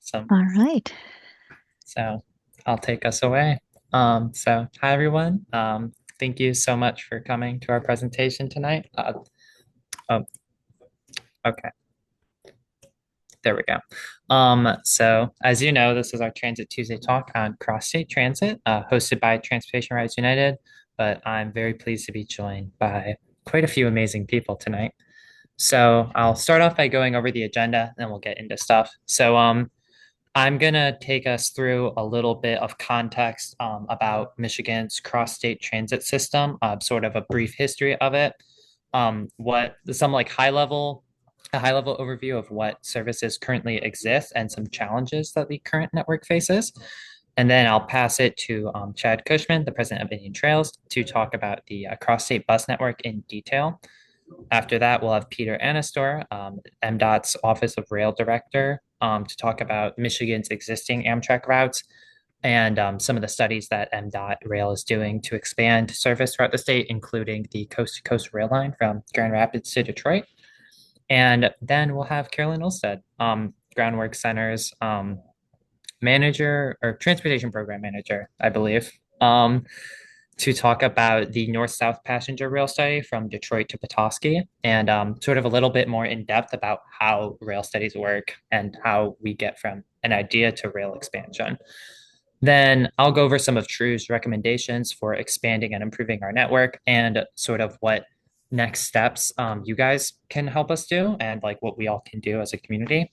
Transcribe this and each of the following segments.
Awesome. All right. So I'll take us away. Hi everyone. Thank you so much for coming to our presentation tonight. Oh, okay, there we go. As you know, this is our Transit Tuesday talk on cross-state transit, hosted by Transportation Rights United. But I'm very pleased to be joined by quite a few amazing people tonight. So I'll start off by going over the agenda, then we'll get into stuff. I'm going to take us through a little bit of context about Michigan's cross-state transit system, sort of a brief history of it, what some like a high level overview of what services currently exist and some challenges that the current network faces. And then I'll pass it to Chad Cushman, the president of Indian Trails, to talk about the cross-state bus network in detail. After that, we'll have Peter Anastor, MDOT's Office of Rail Director, to talk about Michigan's existing Amtrak routes and some of the studies that MDOT Rail is doing to expand service throughout the state, including the coast to coast rail line from Grand Rapids to Detroit. And then we'll have Carolyn Ulstad, Groundwork Center's manager or transportation program manager, I believe, to talk about the north-south passenger rail study from Detroit to Petoskey and sort of a little bit more in depth about how rail studies work and how we get from an idea to rail expansion. Then I'll go over some of TRU's recommendations for expanding and improving our network and sort of what next steps you guys can help us do and like what we all can do as a community.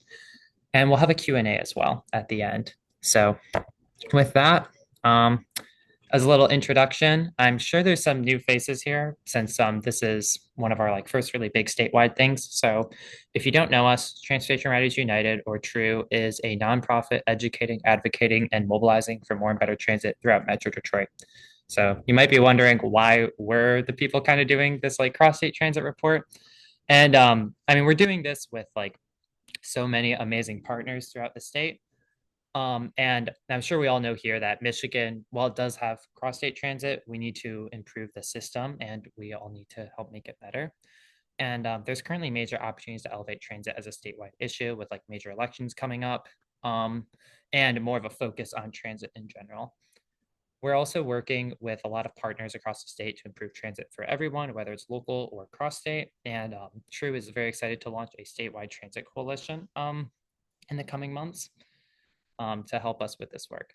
And we'll have a Q&A as well at the end. So with that, um, as a little introduction, I'm sure there's some new faces here since this is one of our like first really big statewide things. So if you don't know us, Transportation Riders United or TRU is a nonprofit educating, advocating, and mobilizing for more and better transit throughout Metro Detroit. So you might be wondering why we're the people kind of doing this like cross-state transit report. And I mean, we're doing this with like so many amazing partners throughout the state. And I'm sure we all know here that Michigan, while it does have cross-state transit, we need to improve the system and we all need to help make it better. And there's currently major opportunities to elevate transit as a statewide issue with like major elections coming up and more of a focus on transit in general. We're also working with a lot of partners across the state to improve transit for everyone, whether it's local or cross-state. And TRU is very excited to launch a statewide transit coalition in the coming months to help us with this work.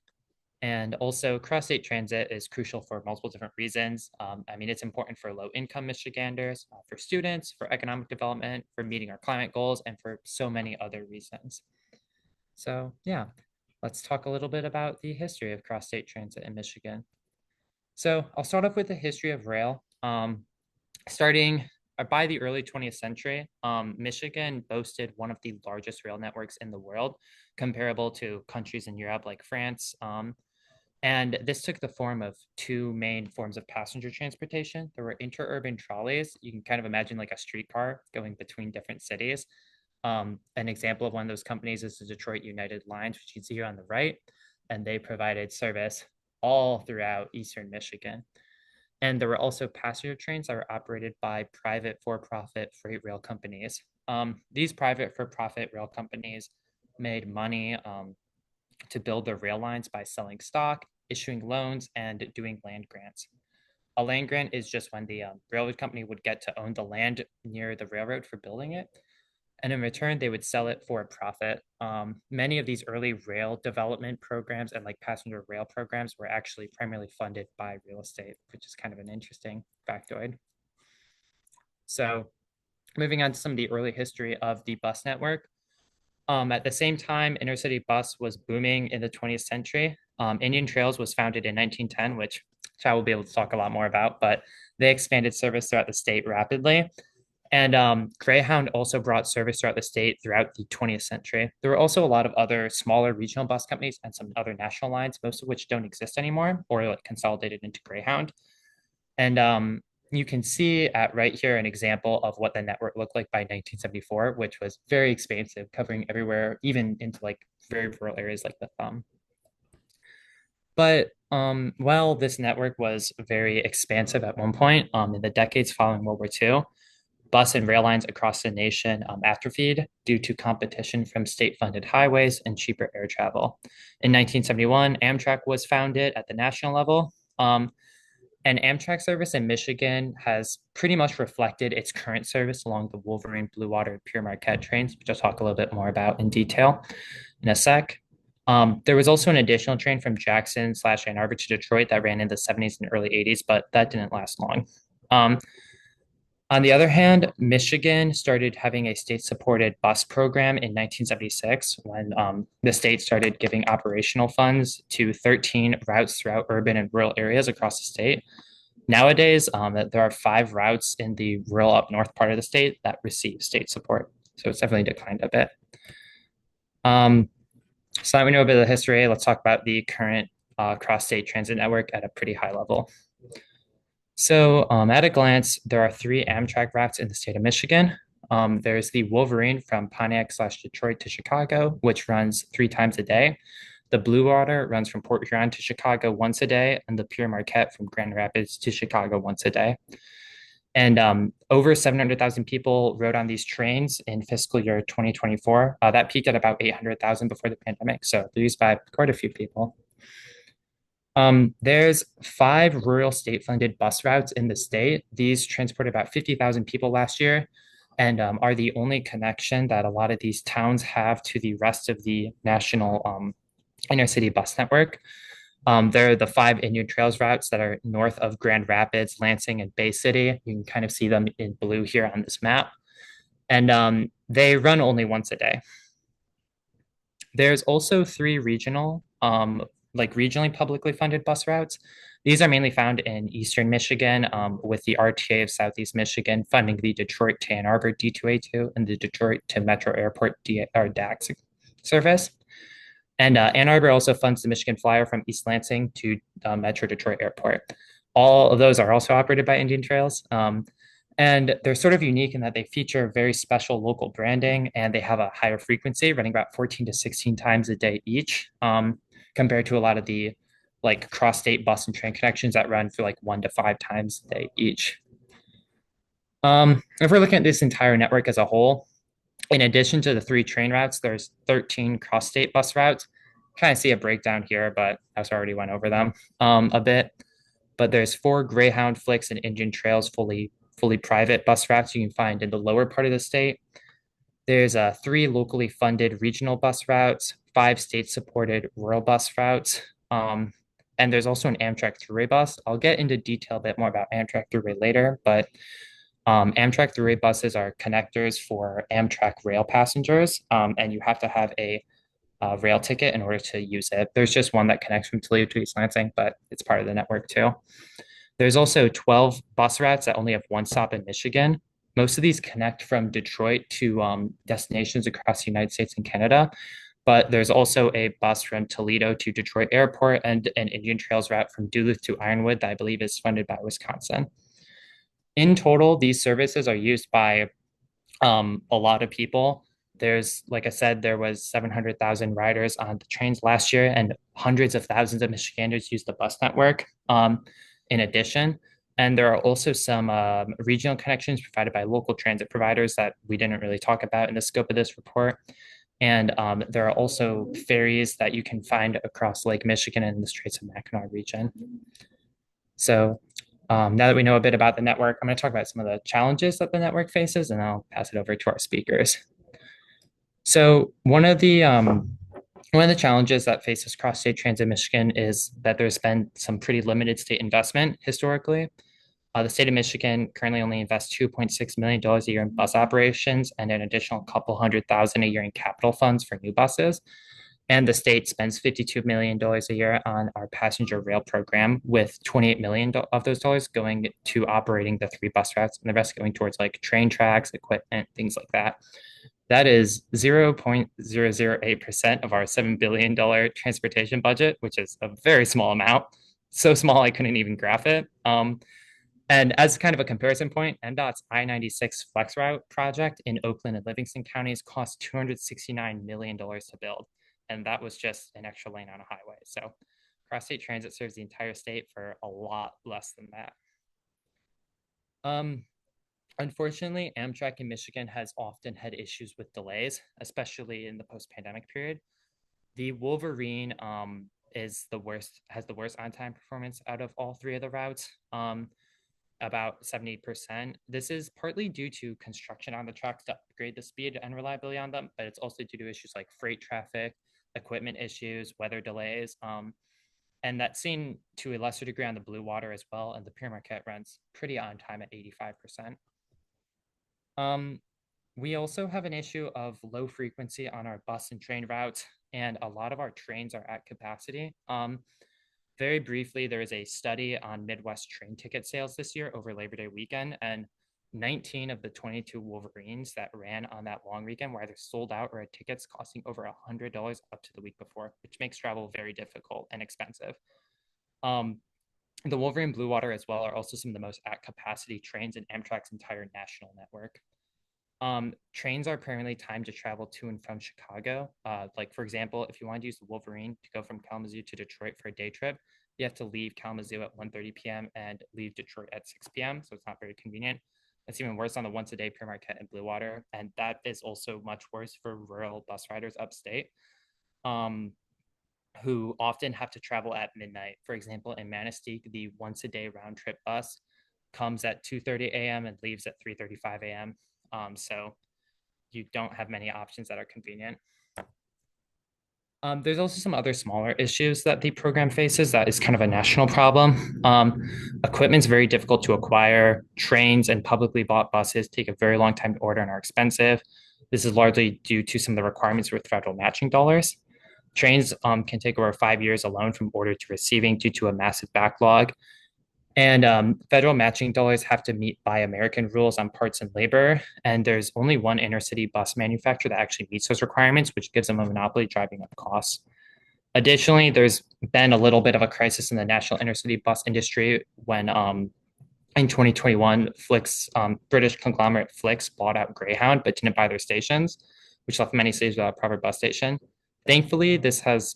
And also, cross-state transit is crucial for multiple different reasons. I mean, it's important for low-income Michiganders, for students, for economic development, for meeting our climate goals, and for so many other reasons. So yeah, let's talk a little bit about the history of cross-state transit in Michigan. So I'll start off with the history of rail. Starting by the early 20th century, Michigan boasted one of the largest rail networks in the world, comparable to countries in Europe like France. And this took the form of two main forms of passenger transportation. There were interurban trolleys. You can kind of imagine like a streetcar going between different cities. An example of one of those companies is the Detroit United Lines, which you can see here on the right. And they provided service all throughout Eastern Michigan. And there were also passenger trains that were operated by private for-profit freight rail companies. These private for-profit rail companies made money to build their rail lines by selling stock, issuing loans, and doing land grants. A land grant is just when the railroad company would get to own the land near the railroad for building it. And in return, they would sell it for a profit. Many of these early rail development programs and like passenger rail programs were actually primarily funded by real estate, which is kind of an interesting factoid. So moving on to some of the early history of the bus network. At the same time, intercity bus was booming in the 20th century. Indian Trails was founded in 1910, which I will be able to talk a lot more about, but they expanded service throughout the state rapidly. And Greyhound also brought service throughout the state throughout the 20th century. There were also a lot of other smaller regional bus companies and some other national lines, most of which don't exist anymore or like consolidated into Greyhound. And you can see at right here an example of what the network looked like by 1974, which was very expansive, covering everywhere, even into like very rural areas like the Thumb. But while this network was very expansive at one point in the decades following World War II, bus and rail lines across the nation atrophied due to competition from state-funded highways and cheaper air travel. In 1971, Amtrak was founded at the national level. And Amtrak service in Michigan has pretty much reflected its current service along the Wolverine, Blue Water, Pure Marquette trains, which I'll talk a little bit more about in detail in a sec. There was also an additional train from Jackson / Ann Arbor to Detroit that ran in the 70s and early 80s, but that didn't last long. On the other hand, Michigan started having a state-supported bus program in 1976 when the state started giving operational funds to 13 routes throughout urban and rural areas across the state. Nowadays, there are 5 routes in the rural up north part of the state that receive state support. So it's definitely declined a bit. So now we know a bit of the history. Let's talk about the current cross-state transit network at a pretty high level. So at a glance, there are 3 Amtrak routes in the state of Michigan. There's the Wolverine from Pontiac / Detroit to Chicago, which runs 3 times a day. The Blue Water runs from Port Huron to Chicago once a day, and the Pure Marquette from Grand Rapids to Chicago once a day. And over 700,000 people rode on these trains in fiscal year 2024. That peaked at about 800,000 before the pandemic. So they're used by quite a few people. There's 5 rural state-funded bus routes in the state. These transported about 50,000 people last year and are the only connection that a lot of these towns have to the rest of the national intercity bus network. There are the 5 Indian Trails routes that are north of Grand Rapids, Lansing, and Bay City. You can kind of see them in blue here on this map. And they run only once a day. There's also 3 regional regionally publicly funded bus routes. These are mainly found in Eastern Michigan, with the RTA of Southeast Michigan funding the Detroit to Ann Arbor D2A2 and the Detroit to Metro Airport DAX service. And Ann Arbor also funds the Michigan Flyer from East Lansing to Metro Detroit Airport. All of those are also operated by Indian Trails. And they're sort of unique in that they feature very special local branding and they have a higher frequency, running about 14 to 16 times a day each, compared to a lot of the cross-state bus and train connections that run for 1 to 5 times a day each. If we're looking at this entire network as a whole, in addition to the 3 train routes, there's 13 cross-state bus routes. Kind of see a breakdown here, but I already went over them a bit. But there's 4 Greyhound, Flix, and Indian Trails fully private bus routes you can find in the lower part of the state. There's 3 locally funded regional bus routes, 5 state-supported rural bus routes, and there's also an Amtrak Thruway bus. I'll get into detail a bit more about Amtrak Thruway later, but Amtrak Thruway buses are connectors for Amtrak rail passengers, and you have to have a rail ticket in order to use it. There's just one that connects from Toledo to East Lansing, but it's part of the network too. There's also 12 bus routes that only have 1 stop in Michigan. Most of these connect from Detroit to destinations across the United States and Canada, but there's also a bus from Toledo to Detroit Airport and an Indian Trails route from Duluth to Ironwood that I believe is funded by Wisconsin. In total, these services are used by a lot of people. There's, like I said, there was 700,000 riders on the trains last year, and hundreds of thousands of Michiganders use the bus network in addition. And there are also some regional connections provided by local transit providers that we didn't really talk about in the scope of this report. And there are also ferries that you can find across Lake Michigan and the Straits of Mackinac region. So now that we know a bit about the network, I'm going to talk about some of the challenges that the network faces, and I'll pass it over to our speakers. So one of the challenges that faces cross-state transit in Michigan is that there's been some pretty limited state investment historically. The state of Michigan currently only invests $2.6 million a year in bus operations and an additional couple $100,000 a year in capital funds for new buses. And the state spends $52 million a year on our passenger rail program, with $28 million of those dollars going to operating the 3 bus routes and the rest going towards train tracks, equipment, things like that. That is 0.008% of our $7 billion transportation budget, which is a very small amount. So small I couldn't even graph it. And as kind of a comparison point, MDOT's I-96 Flex Route project in Oakland and Livingston counties cost $269 million to build. And that was just an extra lane on a highway. So cross-state transit serves the entire state for a lot less than that. Unfortunately, Amtrak in Michigan has often had issues with delays, especially in the post-pandemic period. The Wolverine is the worst, has the worst on-time performance out of all three of the routes. About 78%. This is partly due to construction on the tracks to upgrade the speed and reliability on them, but it's also due to issues like freight traffic, equipment issues, weather delays. And that's seen to a lesser degree on the Blue Water as well. And the Pere Marquette runs pretty on time at 85%. Um, we also have an issue of low frequency on our bus and train routes, and a lot of our trains are at capacity. Very briefly, there is a study on Midwest train ticket sales this year over Labor Day weekend, and 19 of the 22 Wolverines that ran on that long weekend were either sold out or had tickets costing over $100 up to the week before, which makes travel very difficult and expensive. Um, the Wolverine Blue Water as well are also some of the most at capacity trains in Amtrak's entire national network. Trains are primarily timed to travel to and from Chicago. Like for example, if you wanted to use the Wolverine to go from Kalamazoo to Detroit for a day trip, you have to leave Kalamazoo at 1:30 p.m. and leave Detroit at 6 p.m. So it's not very convenient. It's even worse on the once a day Pere Marquette and Blue Water, and that is also much worse for rural bus riders upstate, um, who often have to travel at midnight. For example, in Manistee, the once a day round trip bus comes at 2:30 a.m. and leaves at 3:35 a.m. So you don't have many options that are convenient. There's also some other smaller issues that the program faces that is kind of a national problem. Equipment's very difficult to acquire. Trains and publicly bought buses take a very long time to order and are expensive. This is largely due to some of the requirements with federal matching dollars. Trains can take over 5 years alone from order to receiving due to a massive backlog. And federal matching dollars have to meet Buy American rules on parts and labor. And there's only one intercity bus manufacturer that actually meets those requirements, which gives them a monopoly, driving up costs. Additionally, there's been a little bit of a crisis in the national intercity bus industry when in 2021, British conglomerate Flix bought out Greyhound, but didn't buy their stations, which left many cities without a proper bus station. Thankfully, this has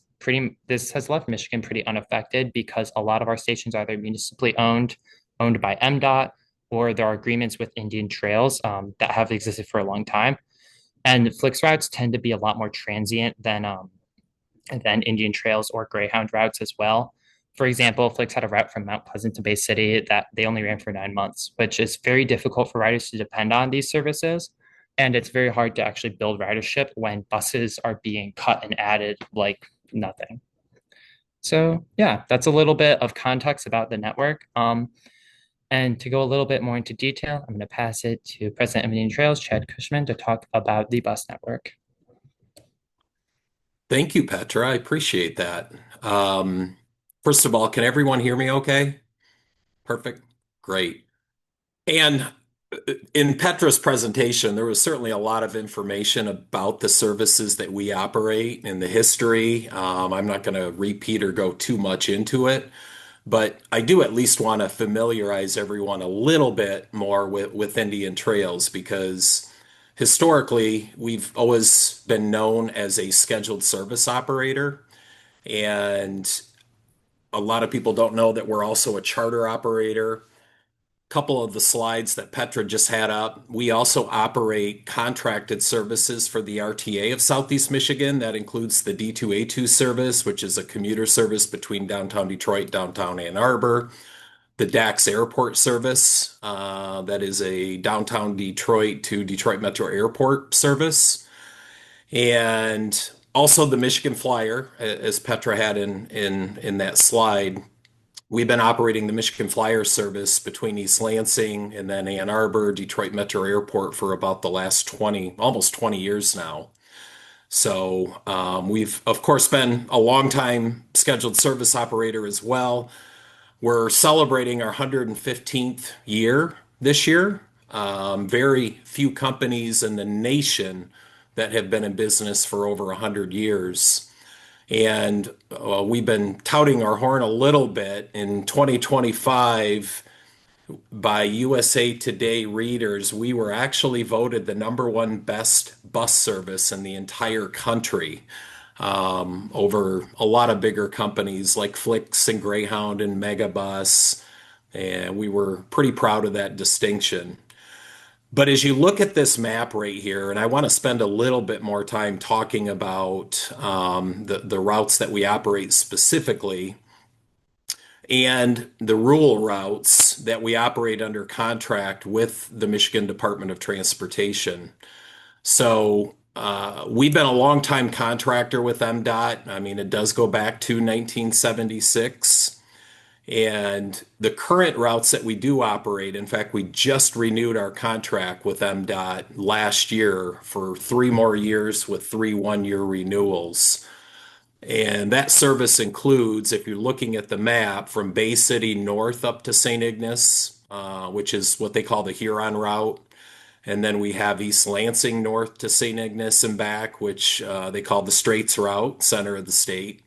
left Michigan pretty unaffected because a lot of our stations are either municipally owned by MDOT, or there are agreements with Indian Trails that have existed for a long time. And Flix routes tend to be a lot more transient than Indian Trails or Greyhound routes as well. For example, Flix had a route from Mount Pleasant to Bay City that they only ran for 9 months, which is very difficult for riders to depend on these services. And it's very hard to actually build ridership when buses are being cut and added like nothing. So yeah, that's a little bit of context about the network. And to go a little bit more into detail, I'm going to pass it to President of Indian Trails, Chad Cushman, to talk about the bus network. Thank you, Petra. I appreciate that. Um, First of all, can everyone hear me okay? Perfect. Great. And in Petra's presentation, there was certainly a lot of information about the services that we operate and the history. I'm not going to repeat or go too much into it, but I do at least want to familiarize everyone a little bit more with Indian Trails because historically, we've always been known as a scheduled service operator. And a lot of people don't know that we're also a charter operator. Couple of the slides that Petra just had up, we also operate contracted services for the RTA of Southeast Michigan. That includes the D2A2 service, which is a commuter service between downtown Detroit, downtown Ann Arbor. The DAX Airport service, that is a downtown Detroit to Detroit Metro Airport service. And also the Michigan Flyer, as Petra had in that slide. We've been operating the Michigan Flyer service between East Lansing and then Ann Arbor, Detroit Metro Airport for about the last 20, almost 20 years now. So we've, of course, been a long time scheduled service operator as well. We're celebrating our 115th year this year. Very few companies in the nation that have been in business for over 100 years. And we've been touting our horn a little bit. In 2025, by USA Today readers, we were actually voted the #1 best bus service in the entire country, over a lot of bigger companies like Flix and Greyhound and Megabus. And we were pretty proud of that distinction. But as you look at this map right here, and I want to spend a little bit more time talking about the routes that we operate specifically and the rural routes that we operate under contract with the Michigan Department of Transportation. So we've been a longtime contractor with MDOT. I mean, it does go back to 1976. And the current routes that we do operate, in fact, we just renewed our contract with MDOT last year for 3 more years with 3 1-year renewals. And that service includes, if you're looking at the map, from Bay City north up to St. Ignace, which is what they call the Huron route. And then we have East Lansing north to St. Ignace and back, which they call the Straits route, center of the state.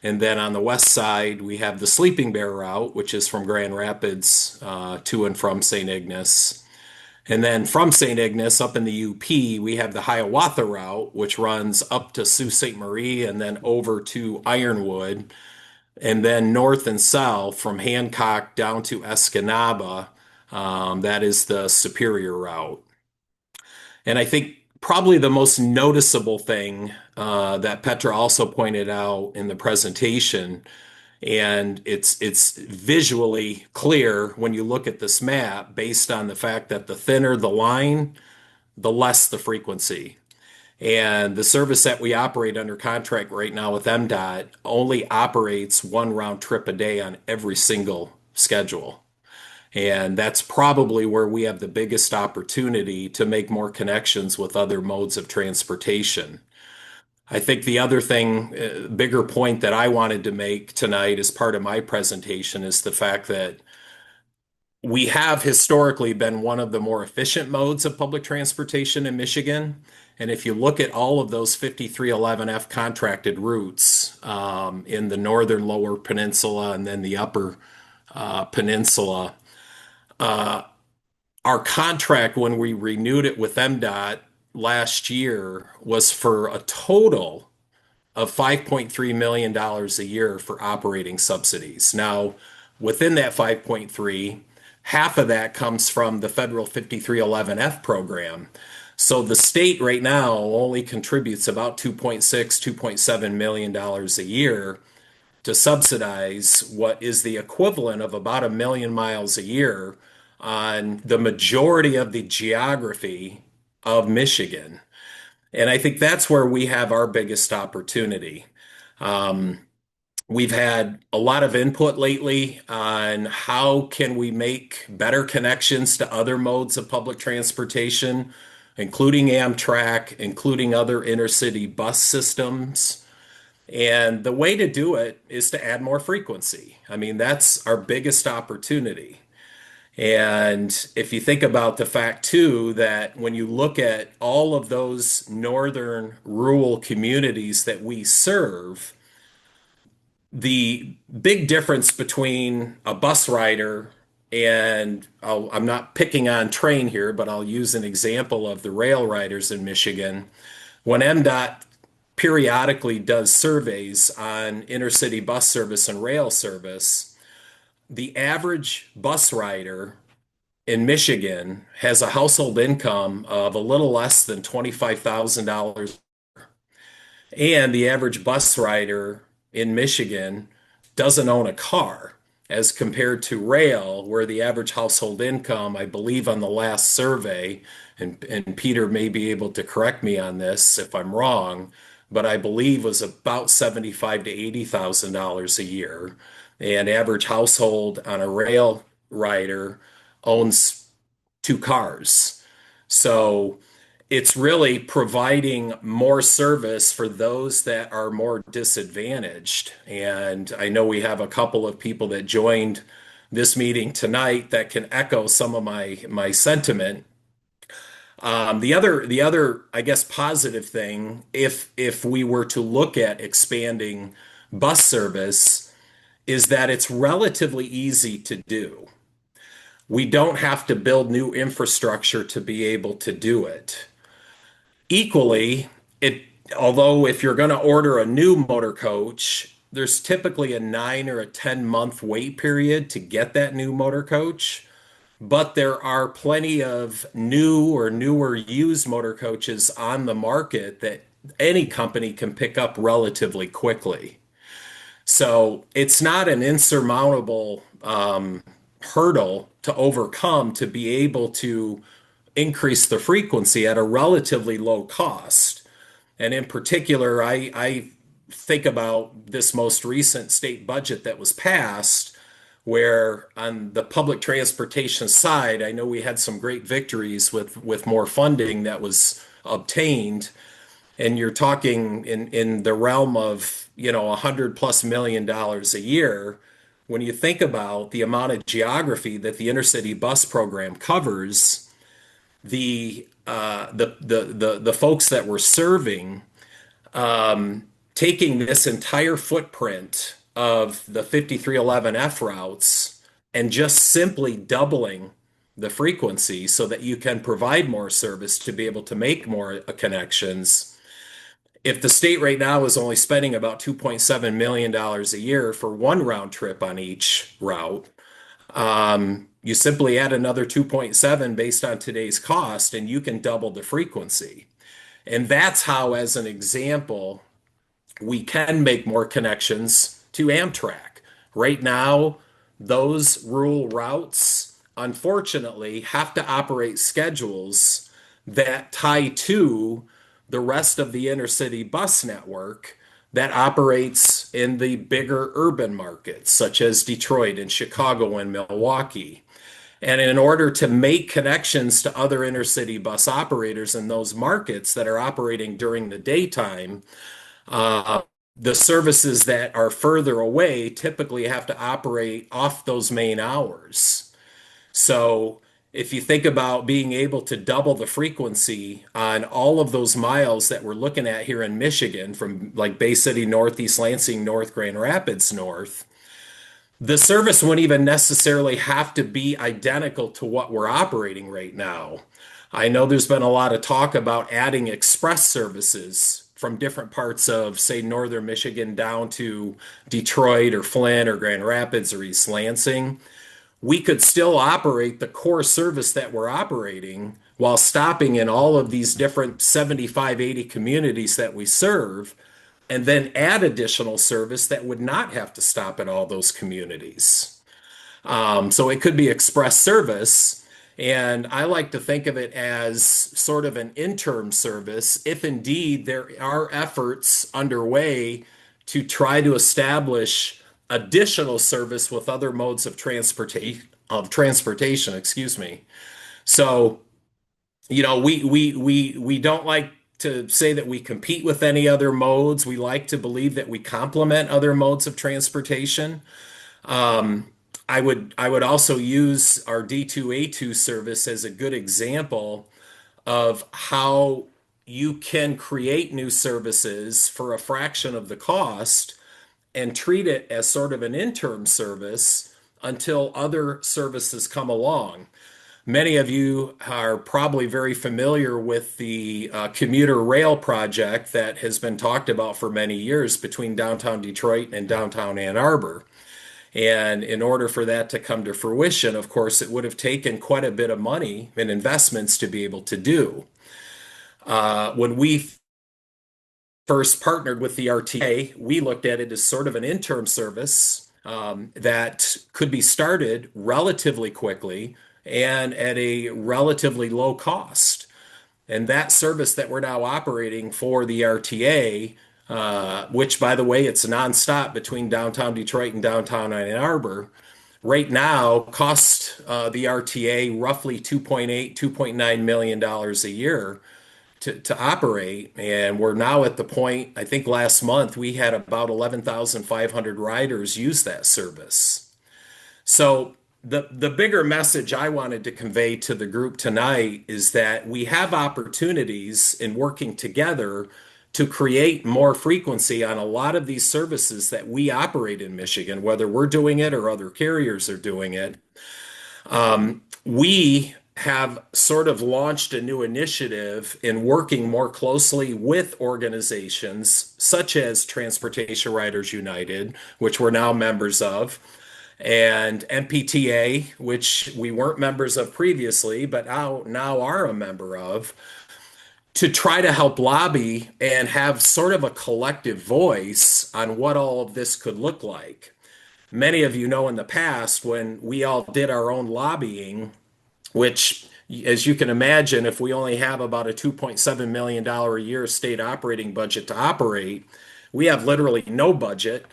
And then on the west side, we have the Sleeping Bear route, which is from Grand Rapids to and from St. Ignace. And then from St. Ignace up in the UP, we have the Hiawatha route, which runs up to Sault Ste. Marie and then over to Ironwood. And then north and south from Hancock down to Escanaba, that is the Superior route. And I think probably the most noticeable thing that Petra also pointed out in the presentation, and it's visually clear when you look at this map based on the fact that the thinner the line, the less the frequency. And the service that we operate under contract right now with MDOT only operates one round trip a day on every single schedule. And that's probably where we have the biggest opportunity to make more connections with other modes of transportation. I think the other thing, bigger point that I wanted to make tonight as part of my presentation is the fact that we have historically been one of the more efficient modes of public transportation in Michigan. And if you look at all of those 5311F contracted routes in the northern lower peninsula and then the upper peninsula, our contract when we renewed it with MDOT last year was for a total of $5.3 million a year for operating subsidies. Now, within that 5.3, half of that comes from the federal 5311F program. So the state right now only contributes about 2.6, $2.7 million a year to subsidize what is the equivalent of about 1 million miles a year on the majority of the geography of Michigan. And I think that's where we have our biggest opportunity. Um, we've had a lot of input lately on how can we make better connections to other modes of public transportation, including Amtrak, including other intercity bus systems. And the way to do it is to add more frequency. I mean, that's our biggest opportunity. And if you think about the fact too that when you look at all of those northern rural communities that we serve, the big difference between a bus rider and I'm not picking on train here, but I'll use an example of the rail riders in Michigan. When MDOT periodically does surveys on intercity bus service and rail service, the average bus rider in Michigan has a household income of a little less than $25,000. And the average bus rider in Michigan doesn't own a car, as compared to rail, where the average household income, I believe on the last survey, and Peter may be able to correct me on this if I'm wrong, but I believe was about 75 to $80,000 a year. And average household on a rail rider owns 2 cars. So it's really providing more service for those that are more disadvantaged. And I know we have a couple of people that joined this meeting tonight that can echo some of my sentiment. The other, I guess, positive thing, if we were to look at expanding bus service, is that it's relatively easy to do. We don't have to build new infrastructure to be able to do it. Equally, it although if you're going to order a new motor coach, there's typically a 9 or a 10 month wait period to get that new motor coach. but there are plenty of new or newer used motor coaches on the market that any company can pick up relatively quickly. So it's not an insurmountable hurdle to overcome to be able to increase the frequency at a relatively low cost. And in particular, I think about this most recent state budget that was passed, where on the public transportation side, I know we had some great victories with more funding that was obtained, and you're talking in the realm of, $100+ million a year. When you think about the amount of geography that the intercity bus program covers, the folks that we're serving, taking this entire footprint of the 5311F routes and just simply doubling the frequency so that you can provide more service to be able to make more connections. If the state right now is only spending about $2.7 million a year for one round trip on each route, you simply add another 2.7 based on today's cost, and you can double the frequency. And that's how, as an example, we can make more connections to Amtrak. Right now, those rural routes, unfortunately, have to operate schedules that tie to the rest of the intercity bus network that operates in the bigger urban markets, such as Detroit and Chicago and Milwaukee. And in order to make connections to other intercity bus operators in those markets that are operating during the daytime, uh, the services that are further away typically have to operate off those main hours. So if you think about being able to double the frequency on all of those miles that we're looking at here in Michigan, from like Bay City North, East Lansing North, Grand Rapids North, the service wouldn't even necessarily have to be identical to what we're operating right now. I know there's been a lot of talk about adding express services from different parts of, say, northern Michigan down to Detroit or Flint or Grand Rapids or East Lansing. We could still operate the core service that we're operating while stopping in all of these different 75, 80 communities that we serve, and then add additional service that would not have to stop at all those communities. So it could be express service. And I like to think of it as sort of an interim service if indeed there are efforts underway to try to establish additional service with other modes of transportation, excuse me. So, we don't like to say that we compete with any other modes. We like to believe that we complement other modes of transportation. Um, I would also use our D2A2 service as a good example of how you can create new services for a fraction of the cost and treat it as sort of an interim service until other services come along. Many of you are probably very familiar with the commuter rail project that has been talked about for many years between downtown Detroit and downtown Ann Arbor. And in order for that to come to fruition, of course, it would have taken quite a bit of money and investments to be able to do. When we first partnered with the RTA, we looked at it as sort of an interim service that could be started relatively quickly and at a relatively low cost. And that service that we're now operating for the RTA, which by the way, it's nonstop between downtown Detroit and downtown Ann Arbor, right now costs the RTA roughly 2.8, $2.9 million a year to operate. And we're now at the point, I think last month we had about 11,500 riders use that service. So the bigger message I wanted to convey to the group tonight is that we have opportunities in working together to create more frequency on a lot of these services that we operate in Michigan, whether we're doing it or other carriers are doing it. We have sort of launched a new initiative in working more closely with organizations such as Transportation Riders United, which we're now members of, and MPTA, which we weren't members of previously, but now are a member of, to try to help lobby and have sort of a collective voice on what all of this could look like. Many of you know in the past when we all did our own lobbying, which, as you can imagine, if we only have about a $2.7 million a year state operating budget to operate, we have literally no budget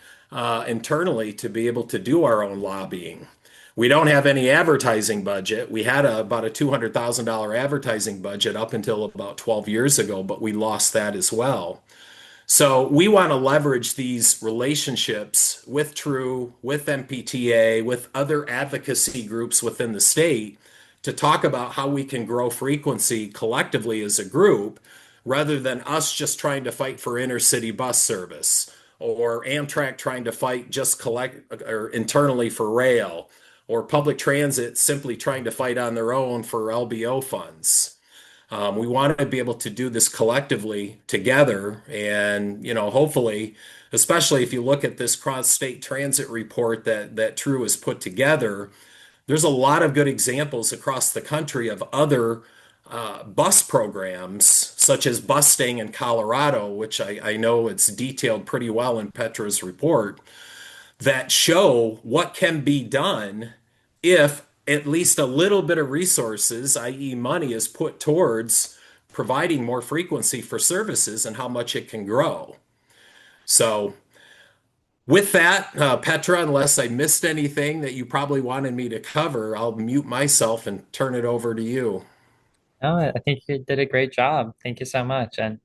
internally to be able to do our own lobbying. We don't have any advertising budget. We had about a $200,000 advertising budget up until about 12 years ago, but we lost that as well. So we want to leverage these relationships with True, with MPTA, with other advocacy groups within the state to talk about how we can grow frequency collectively as a group rather than us just trying to fight for intercity bus service or Amtrak trying to fight just collect or internally for rail or public transit simply trying to fight on their own for LBO funds. We want to be able to do this collectively together, and hopefully, especially if you look at this cross-state transit report that True has put together, there's a lot of good examples across the country of other bus programs, such as Busting in Colorado, which I know it's detailed pretty well in Petra's report, that show what can be done if at least a little bit of resources, i.e., money, is put towards providing more frequency for services and how much it can grow. So, with that, Petra, unless I missed anything that you probably wanted me to cover, I'll mute myself and turn it over to you. No, I think you did a great job. Thank you so much. And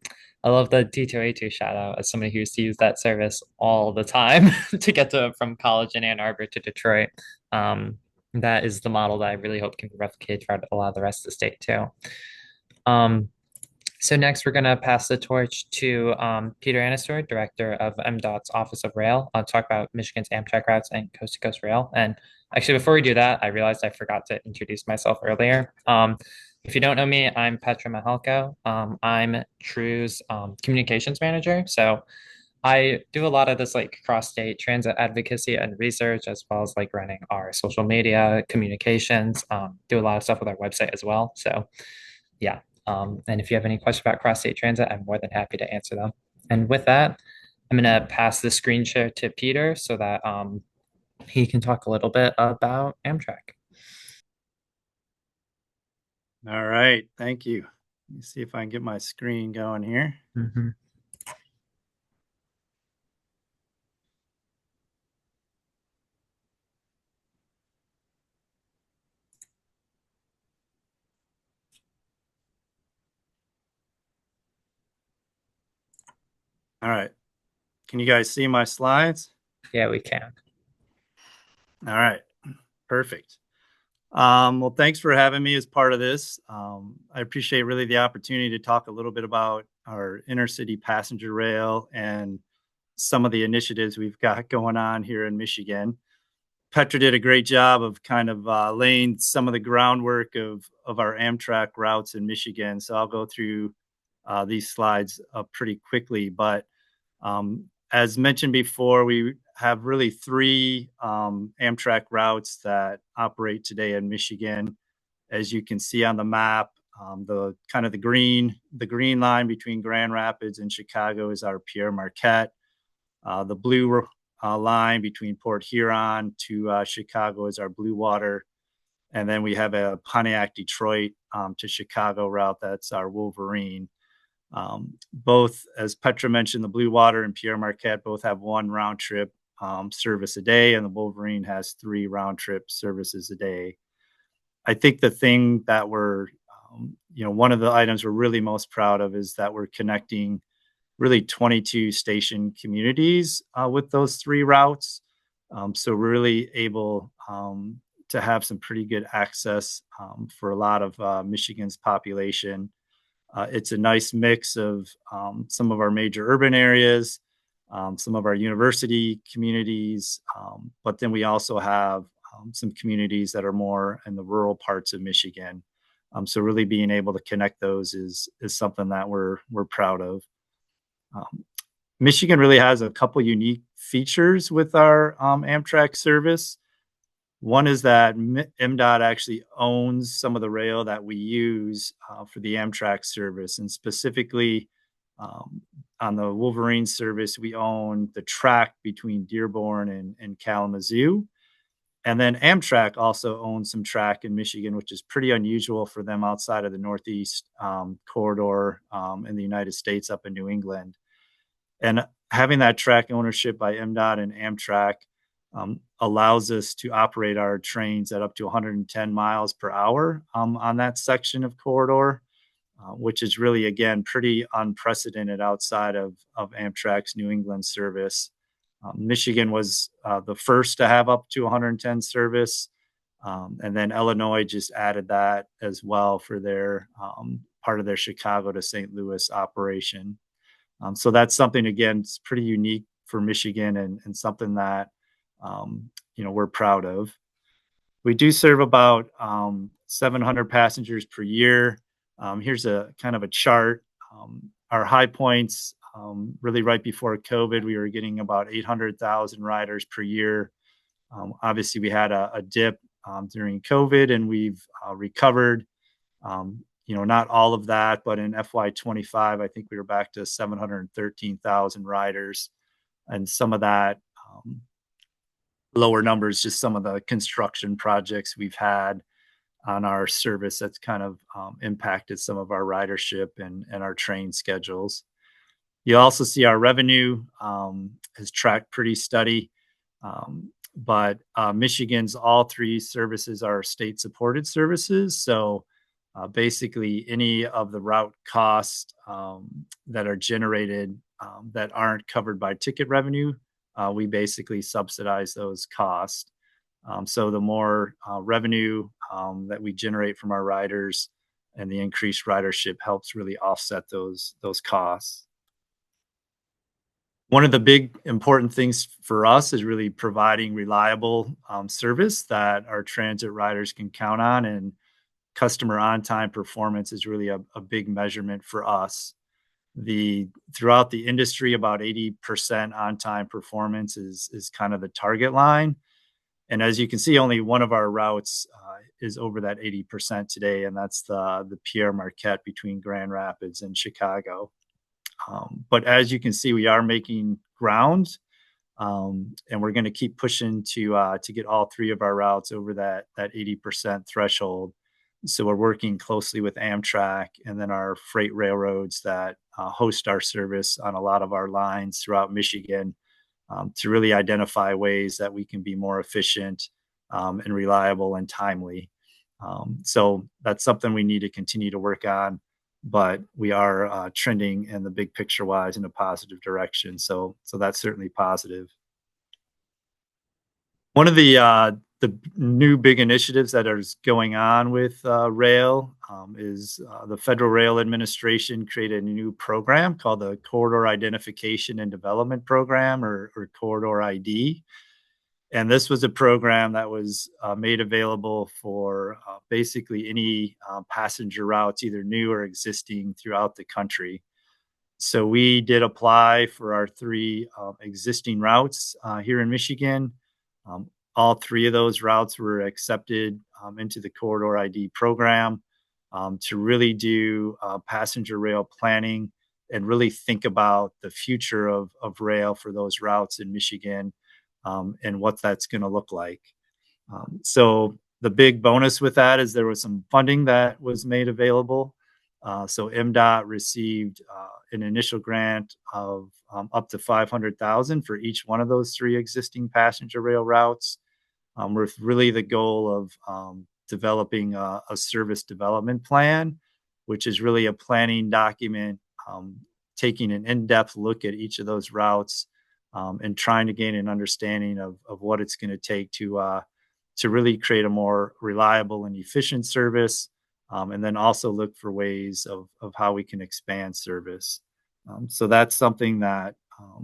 I love the D2A2 shout out as somebody who used to use that service all the time to get to from college in Ann Arbor to Detroit. That is the model that I really hope can be replicated throughout a lot of the rest of the state too. Um, so next, we're going to pass the torch to Peter Anastor, Director of MDOT's Office of Rail, talk about Michigan's Amtrak routes and coast-to-coast rail. And actually, before we do that, I realized I forgot to introduce myself earlier. If you don't know me, I'm Petra Mahalko. I'm True's communications manager. So I do a lot of this like cross-state transit advocacy and research, as well as like running our social media communications, do a lot of stuff with our website as well. So yeah. And if you have any questions about cross-state transit, I'm more than happy to answer them. And with that, I'm going to pass the screen share to Peter so that he can talk a little bit about Amtrak. All right, thank you. Let me see if I can get my screen going here. Mm-hmm. All right, can you guys see my slides? Yeah, we can. All right, perfect. Well, thanks for having me as part of this. I appreciate really the opportunity to talk a little bit about our intercity passenger rail and some of the initiatives we've got going on here in Michigan. Petra did a great job of kind of laying some of the groundwork of our Amtrak routes in Michigan. So I'll go through these slides pretty quickly. But as mentioned before, we have really three Amtrak routes that operate today in Michigan. As you can see on the map, the kind of the green line between Grand Rapids and Chicago is our Pierre Marquette. The blue line between Port Huron to Chicago is our Blue Water. And then we have a Pontiac Detroit to Chicago route. That's our Wolverine. Both, as Petra mentioned, the Blue Water and Pierre Marquette both have one round trip service a day, and the Wolverine has 3 round trip services a day. I think the thing that we're, one of the items we're really most proud of is that we're connecting really 22 station communities with those 3 routes. So we're really able to have some pretty good access for a lot of Michigan's population. It's a nice mix of some of our major urban areas, some of our university communities, but then we also have some communities that are more in the rural parts of Michigan. So really being able to connect those is something that we're proud of. Michigan really has a couple unique features with our Amtrak service. One is that MDOT actually owns some of the rail that we use for the Amtrak service, and specifically on the Wolverine service, we own the track between Dearborn and Kalamazoo. And then Amtrak also owns some track in Michigan, which is pretty unusual for them outside of the Northeast corridor in the United States up in New England. And having that track ownership by MDOT and Amtrak allows us to operate our trains at up to 110 miles per hour on that section of corridor, which is really, again, pretty unprecedented outside of Amtrak's New England service. Michigan was the first to have up to 110 service. And then Illinois just added that as well for their part of their Chicago to St. Louis operation. So that's something, again, it's pretty unique for Michigan and something that, we're proud of. We do serve about 700 passengers per year. Here's a kind of a chart. Our high points, really right before COVID, we were getting about 800,000 riders per year. Obviously, we had a dip during COVID, and we've recovered. Not all of that, but in FY25, I think we were back to 713,000 riders, and some of that lower numbers, just some of the construction projects we've had on our service that's kind of impacted some of our ridership and our train schedules. You also see our revenue has tracked pretty steady, but Michigan's all three services are state-supported services. So basically, any of the route costs that are generated that aren't covered by ticket revenue, we basically subsidize those costs. So the more revenue that we generate from our riders and the increased ridership helps really offset those costs. One of the big important things for us is really providing reliable service that our transit riders can count on, and customer on-time performance is really a big measurement for us. Throughout the industry, about 80% on-time performance is kind of the target line. And as you can see, only one of our routes is over that 80% today, and that's the Pierre Marquette between Grand Rapids and Chicago. But as you can see, we are making ground, and we're going to keep pushing to get all three of our routes over that 80% threshold. So we're working closely with Amtrak and then our freight railroads that host our service on a lot of our lines throughout Michigan to really identify ways that we can be more efficient and reliable and timely. So that's something we need to continue to work on, but we are trending in the big picture wise in a positive direction. So that's certainly positive. One of the new big initiatives that is going on with rail is the Federal Rail Administration created a new program called the Corridor Identification and Development Program, or Corridor ID. And this was a program that was made available for basically any passenger routes, either new or existing throughout the country. So we did apply for our three existing routes here in Michigan. All three of those routes were accepted into the Corridor ID program to really do passenger rail planning and really think about the future of rail for those routes in Michigan and what that's going to look like. So the big bonus with that is there was some funding that was made available. So MDOT received an initial grant of up to $500,000 for each one of those three existing passenger rail routes, with really the goal of developing a service development plan, which is really a planning document, taking an in-depth look at each of those routes and trying to gain an understanding of what it's going to take to really create a more reliable and efficient service, and then also look for ways of how we can expand service. So that's something that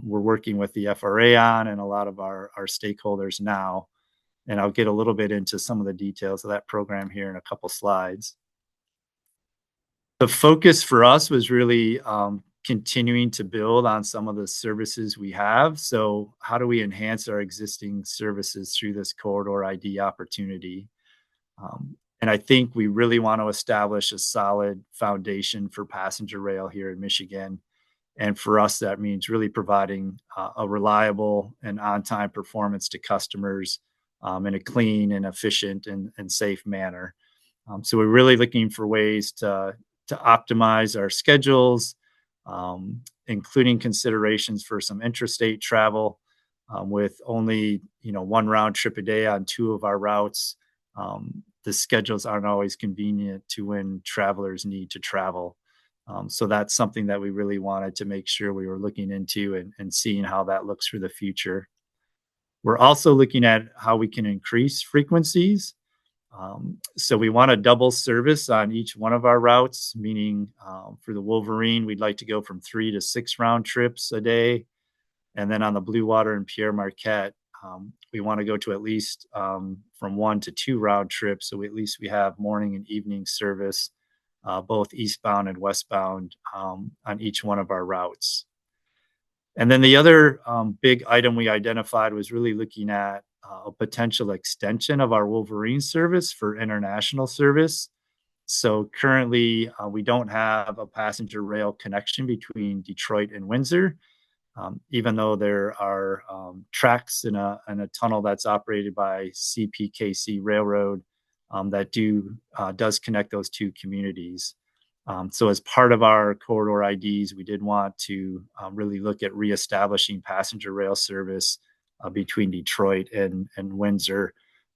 we're working with the FRA on and a lot of our stakeholders now. And I'll get a little bit into some of the details of that program here in a couple slides. The focus for us was really continuing to build on some of the services we have. So how do we enhance our existing services through this corridor ID opportunity? And I think we really want to establish a solid foundation for passenger rail here in Michigan. And for us, that means really providing a reliable and on-time performance to customers in a clean and efficient and safe manner. So we're really looking for ways to optimize our schedules, including considerations for some intrastate travel with only one round trip a day on 2 of our routes. The schedules aren't always convenient to when travelers need to travel. So that's something that we really wanted to make sure we were looking into and seeing how that looks for the future. We're also looking at how we can increase frequencies. So we want a double service on each one of our routes, meaning for the Wolverine, we'd like to go from 3 to 6 round trips a day. And then on the Blue Water and Pierre Marquette, we want to go to at least from 1 to 2 round trips. So at least we have morning and evening service, both eastbound and westbound on each one of our routes. And then the other big item we identified was really looking at a potential extension of our Wolverine service for international service. So currently, we don't have a passenger rail connection between Detroit and Windsor, even though there are tracks in a tunnel that's operated by CPKC Railroad that does connect those 2 communities. So as part of our corridor IDs, we did want to really look at reestablishing passenger rail service between Detroit and Windsor,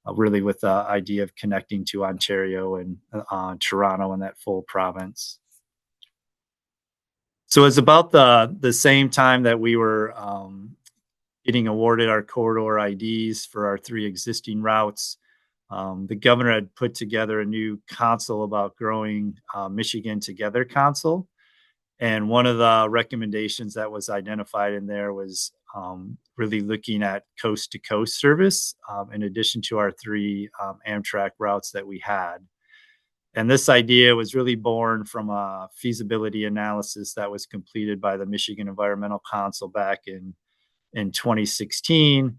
really with the idea of connecting to Ontario and Toronto and that full province. So it's about the same time that we were getting awarded our corridor IDs for our 3 existing routes. The governor had put together a new council about growing Michigan Together Council. And one of the recommendations that was identified in there was really looking at coast to coast service in addition to our 3 Amtrak routes that we had. And this idea was really born from a feasibility analysis that was completed by the Michigan Environmental Council back in 2016.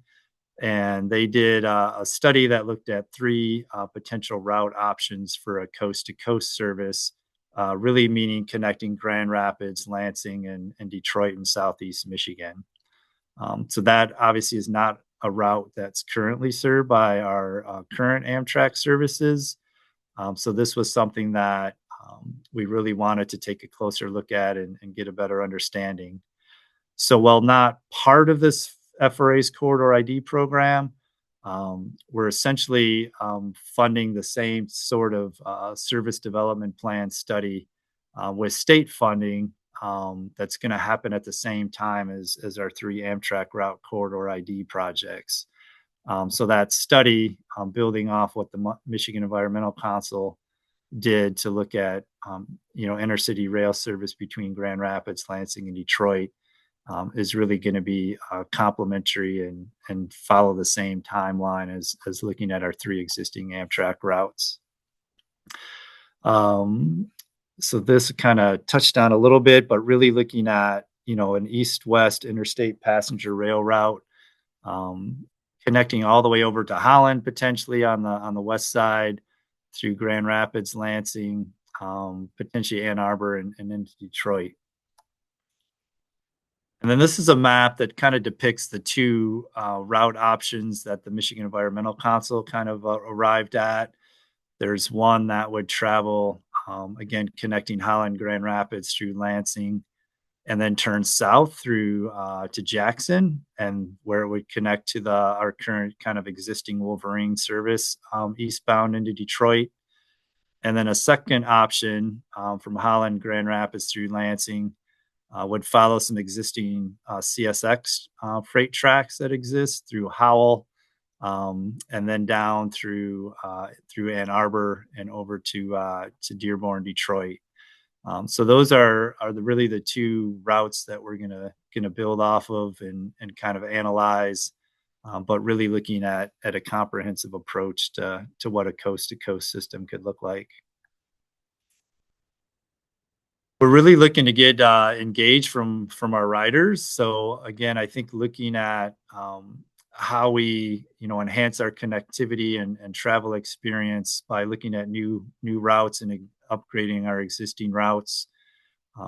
And they did a study that looked at 3 potential route options for a coast-to-coast service, really meaning connecting Grand Rapids, Lansing, and Detroit and Southeast Michigan. So that obviously is not a route that's currently served by our current Amtrak services. So this was something that we really wanted to take a closer look at and get a better understanding. So while not part of this FRA's corridor ID program, we're essentially funding the same sort of service development plan study with state funding that's going to happen at the same time as our 3 Amtrak route corridor ID projects. So that study, building off what the Michigan Environmental Council did to look at intercity rail service between Grand Rapids, Lansing, and Detroit, is really going to be complementary and follow the same timeline as looking at our 3 existing Amtrak routes. So this kind of touched on a little bit, but really looking at an east-west interstate passenger rail route, connecting all the way over to Holland, potentially on the west side through Grand Rapids, Lansing, potentially Ann Arbor, and into Detroit. And then this is a map that kind of depicts the 2 route options that the Michigan Environmental Council kind of arrived at. There's one that would travel, again, connecting Holland, Grand Rapids through Lansing, and then turn south through to Jackson, and where it would connect to our current kind of existing Wolverine service eastbound into Detroit. And then a second option from Holland, Grand Rapids through Lansing would follow some existing CSX freight tracks that exist through Howell, and then down through Ann Arbor and over to Dearborn, Detroit. So those are really the 2 routes that we're gonna build off of and kind of analyze, but really looking at a comprehensive approach to what a coast-to-coast system could look like. We're really looking to get engaged from our riders. So again, I think looking at how we enhance our connectivity and travel experience by looking at new routes and upgrading our existing routes.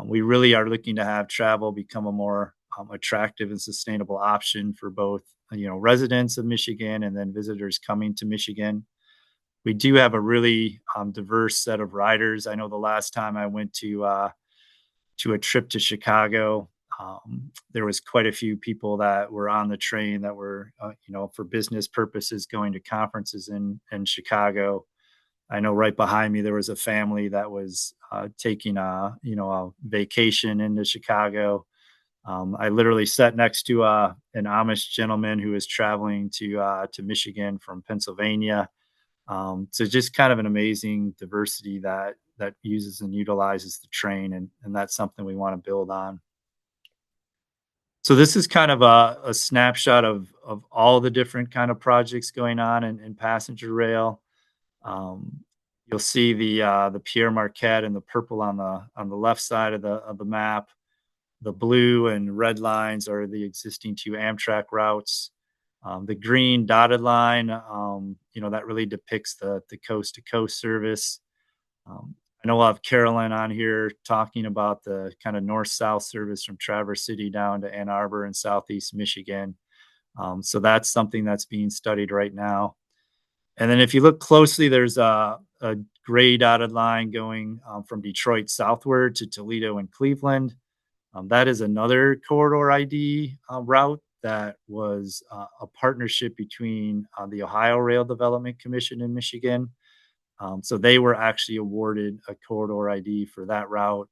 We really are looking to have travel become a more attractive and sustainable option for both residents of Michigan and then visitors coming to Michigan. We do have a really diverse set of riders. I know the last time I went to a trip to Chicago, there was quite a few people that were on the train that were, for business purposes going to conferences in Chicago. I know right behind me, there was a family that was taking a vacation into Chicago. I literally sat next to an Amish gentleman who was traveling to Michigan from Pennsylvania. So just kind of an amazing diversity that uses and utilizes the train, and that's something we want to build on. So this is kind of a snapshot of all the different kind of projects going on in passenger rail. You'll see the Pierre Marquette and the purple on the left side of the map. The blue and red lines are the existing 2 Amtrak routes. The green dotted line, that really depicts the coast-to-coast service. I know we'll have Carolyn on here talking about the kind of north-south service from Traverse City down to Ann Arbor and Southeast Michigan. So that's something that's being studied right now. And then if you look closely, there's a gray dotted line going from Detroit southward to Toledo and Cleveland. That is another corridor ID route that was a partnership between the Ohio Rail Development Commission in Michigan. So they were actually awarded a corridor ID for that route.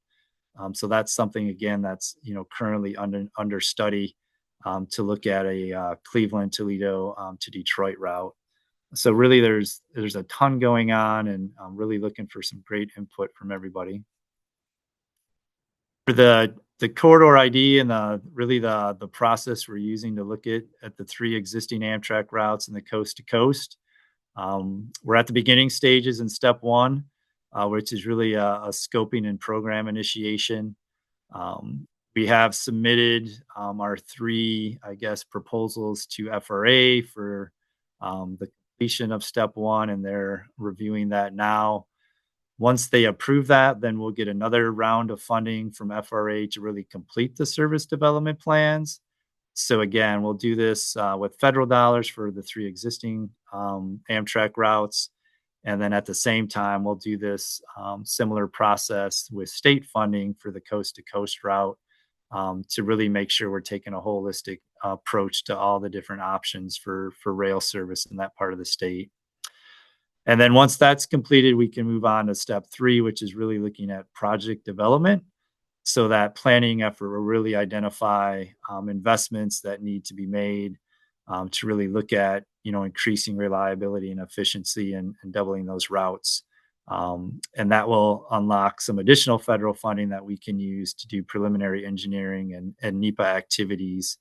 So that's something, again, that's currently under study to look at a Cleveland, Toledo to Detroit route. So really there's a ton going on, and I'm really looking for some great input from everybody. For the corridor ID and the process we're using to look at the 3 existing Amtrak routes and the coast to coast. We're at the beginning stages in step 1, which is really a scoping and program initiation. We have submitted our 3, proposals to FRA for the completion of step 1, and they're reviewing that now. Once they approve that, then we'll get another round of funding from FRA to really complete the service development plans. So again, we'll do this with federal dollars for the 3 existing Amtrak routes. And then at the same time, we'll do this similar process with state funding for the coast to coast route to really make sure we're taking a holistic approach to all the different options for rail service in that part of the state. And then once that's completed, we can move on to step 3, which is really looking at project development. So that planning effort will really identify investments that need to be made to really look at, increasing reliability and efficiency and doubling those routes. And that will unlock some additional federal funding that we can use to do preliminary engineering and NEPA activities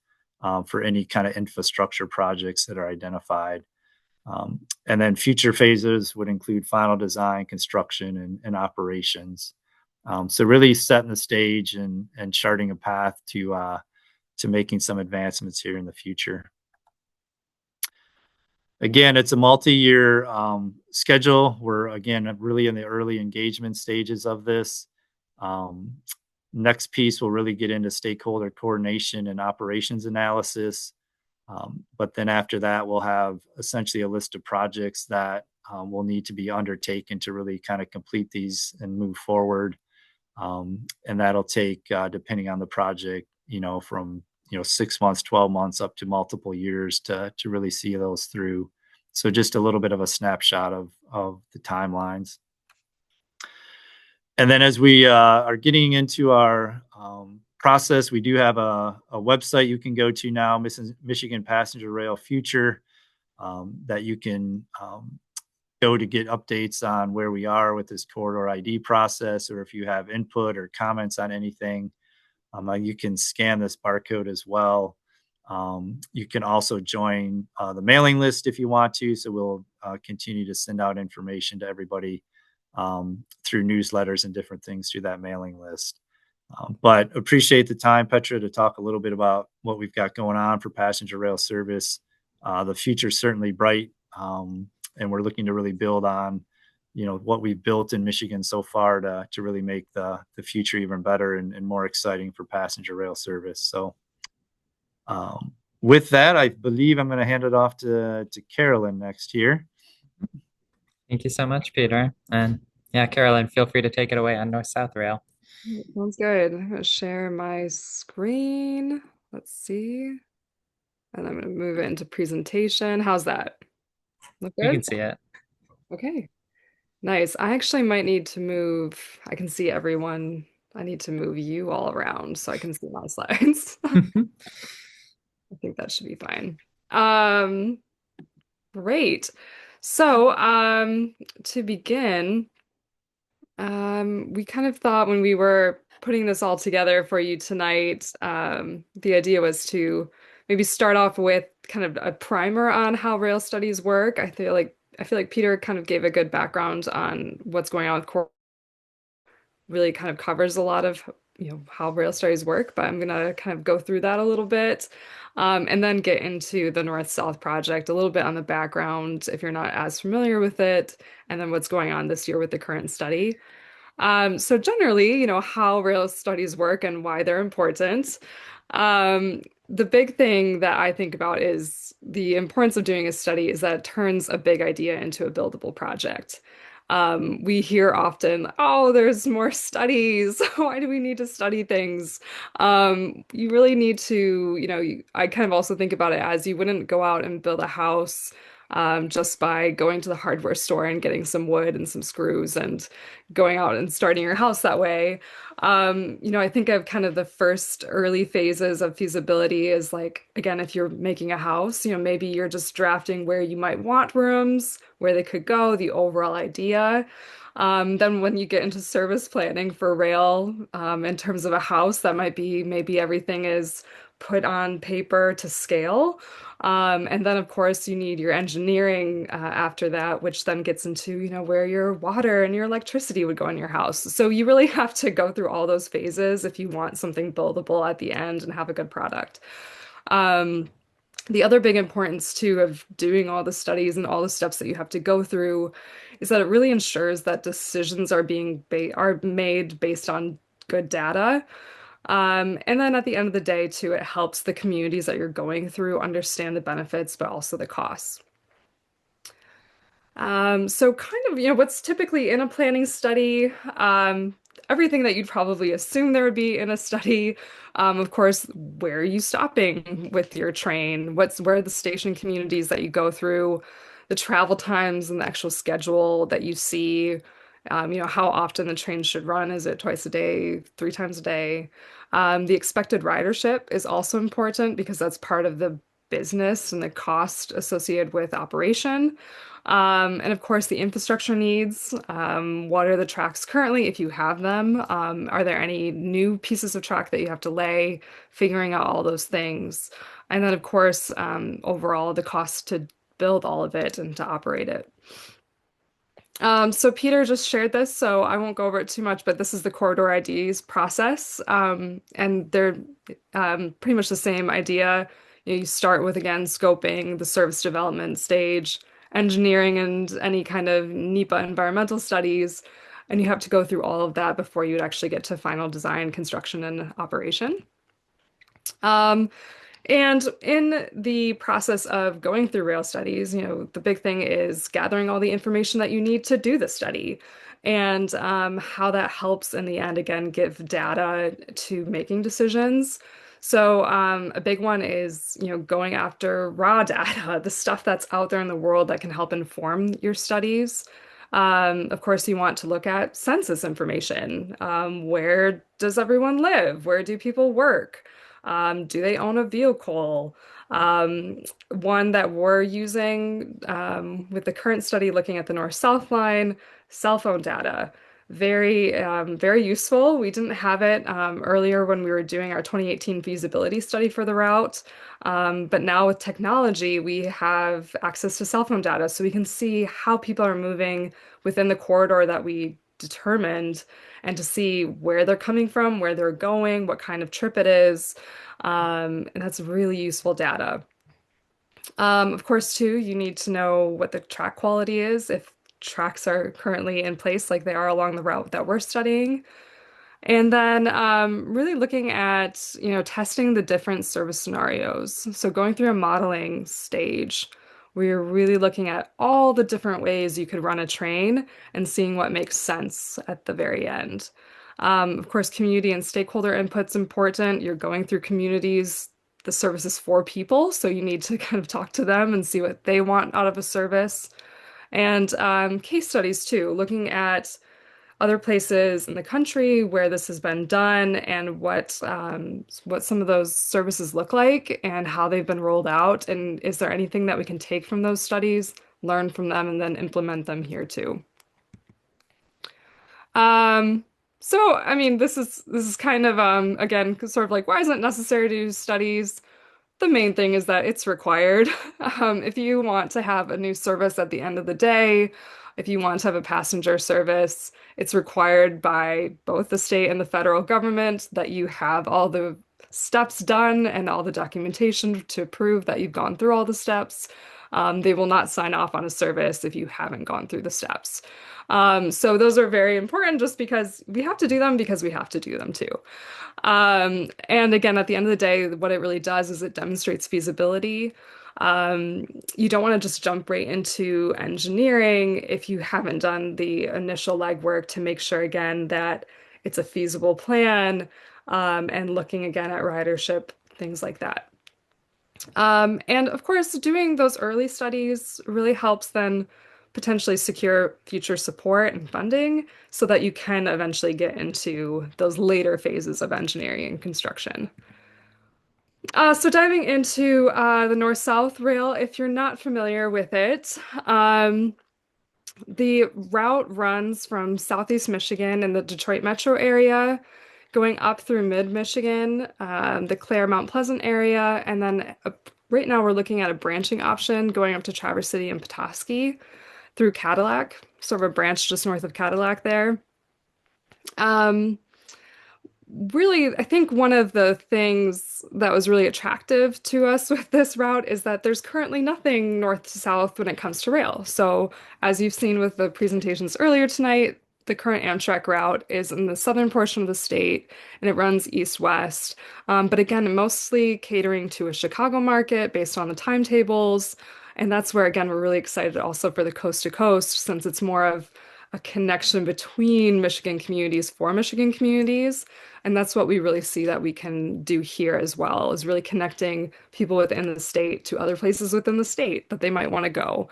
for any kind of infrastructure projects that are identified. And then future phases would include final design, construction, and operations. So really setting the stage and charting a path to making some advancements here in the future. Again, it's a multi-year schedule. We're, again, really in the early engagement stages of this. Next piece will really get into stakeholder coordination and operations analysis. But then after that, we'll have essentially a list of projects that will need to be undertaken to really kind of complete these and move forward. And that'll take, depending on the project, from 6 months, 12 months, up to multiple years to really see those through. So just a little bit of a snapshot of the timelines. And then as we are getting into our process, we do have a website you can go to now, Michigan Passenger Rail Future, that you can go to get updates on where we are with this corridor ID process, or if you have input or comments on anything, you can scan this barcode as well. You can also join the mailing list if you want to. So we'll continue to send out information to everybody through newsletters and different things through that mailing list. But appreciate the time, Petra, to talk a little bit about what we've got going on for passenger rail service. The future's certainly bright, and we're looking to really build on, what we've built in Michigan so far to really make the future even better and more exciting for passenger rail service. So with that, I believe I'm going to hand it off to Carolyn next here. Thank you so much, Peter. And yeah, Carolyn, feel free to take it away on North-South Rail. Sounds good. I'm going to share my screen. Let's see. And I'm going to move it into presentation. How's that? Look You good? can see it. Okay. Nice. I actually might need to move. I can see everyone. I need to move you all around so I can see my slides. I think that should be fine. Great. So, to begin, we kind of thought when we were putting this all together for you tonight, the idea was to maybe start off with kind of a primer on how rail studies work. I feel like Peter kind of gave a good background on what's going on with core, really kind of covers a lot of how rail studies work, but I'm gonna kind of go through that a little bit, and then get into the North-South project, a little bit on the background if you're not as familiar with it, and then what's going on this year with the current study. So generally, how rail studies work and why they're important. The big thing that I think about is the importance of doing a study is that it turns a big idea into a buildable project. We hear often, oh, there's more studies. Why do we need to study things? You really need to, I kind of also think about it as you wouldn't go out and build a house just by going to the hardware store and getting some wood and some screws and going out and starting your house that way. I think of kind of the first early phases of feasibility is like, again, if you're making a house, maybe you're just drafting where you might want rooms, where they could go, the overall idea. Then when you get into service planning for rail, in terms of a house, that might be maybe everything is put on paper to scale. And then, of course, you need your engineering after that, which then gets into, where your water and your electricity would go in your house. So you really have to go through all those phases if you want something buildable at the end and have a good product. Um, the other big importance too of doing all the studies and all the steps that you have to go through is that it really ensures that decisions are made based on good data. And then at the end of the day, too, it helps the communities that you're going through understand the benefits, but also the costs. So kind of, what's typically in a planning study, everything that you'd probably assume there would be in a study. Of course, where are you stopping with your train? Where are the station communities that you go through, the travel times and the actual schedule that you see, how often the train should run. Is it twice a day, 3 times a day? The expected ridership is also important because that's part of the business and the cost associated with operation. And of course, the infrastructure needs. What are the tracks currently, if you have them? Are there any new pieces of track that you have to lay? Figuring out all those things. And then, of course, overall, the cost to build all of it and to operate it. So Peter just shared this, so I won't go over it too much, but this is the corridor IDs process. And they're pretty much the same idea. You start with, again, scoping, the service development stage, engineering, and any kind of NEPA environmental studies. And you have to go through all of that before you'd actually get to final design, construction, and operation. And in the process of going through rail studies, the big thing is gathering all the information that you need to do the study and how that helps in the end, again, give data to making decisions. So a big one is, going after raw data, the stuff that's out there in the world that can help inform your studies. Of course, you want to look at census information. Where does everyone live? Where do people work? Do they own a vehicle? One that we're using with the current study looking at the North-South line, cell phone data. Very useful. We didn't have it earlier when we were doing our 2018 feasibility study for the route. But now with technology, we have access to cell phone data, so we can see how people are moving within the corridor that we determined and to see where they're coming from, where they're going, what kind of trip it is. And that's really useful data. Of course, too, you need to know what the track quality is, if tracks are currently in place like they are along the route that we're studying. And then really looking at, testing the different service scenarios. So going through a modeling stage where you're really looking at all the different ways you could run a train and seeing what makes sense at the very end. Of course, community and stakeholder input's important. You're going through communities. The service is for people, so you need to kind of talk to them and see what they want out of a service. And case studies too, looking at other places in the country where this has been done and what some of those services look like and how they've been rolled out. And is there anything that we can take from those studies, learn from them, and then implement them here too? So I mean, this is kind of again sort of like, why is it necessary to do studies? The main thing is that it's required. If you want to have a new service at the end of the day, if you want to have a passenger service, it's required by both the state and the federal government that you have all the steps done and all the documentation to prove that you've gone through all the steps. They will not sign off on a service if you haven't gone through the steps. So those are very important just because we have to do them because we have to do them too. And again, at the end of the day, what it really does is it demonstrates feasibility. You don't want to just jump right into engineering if you haven't done the initial legwork to make sure again that it's a feasible plan, and looking again at ridership, things like that. And of course, doing those early studies really helps then potentially secure future support and funding so that you can eventually get into those later phases of engineering and construction. So diving into the North-South Rail, if you're not familiar with it, the route runs from Southeast Michigan in the Detroit metro area, going up through mid-Michigan, the Clare Mount Pleasant area, and then right now we're looking at a branching option going up to Traverse City and Petoskey through Cadillac, sort of a branch just north of Cadillac there. Really, I think one of the things that was really attractive to us with this route is that there's currently nothing north to south when it comes to rail. So as you've seen with the presentations earlier tonight, the current Amtrak route is in the southern portion of the state and it runs east-west. But again, mostly catering to a Chicago market based on the timetables. And that's where, again, we're really excited also for the coast to coast, since it's more of a connection between Michigan communities for Michigan communities. And that's what we really see that we can do here as well, is really connecting people within the state to other places within the state that they might want to go.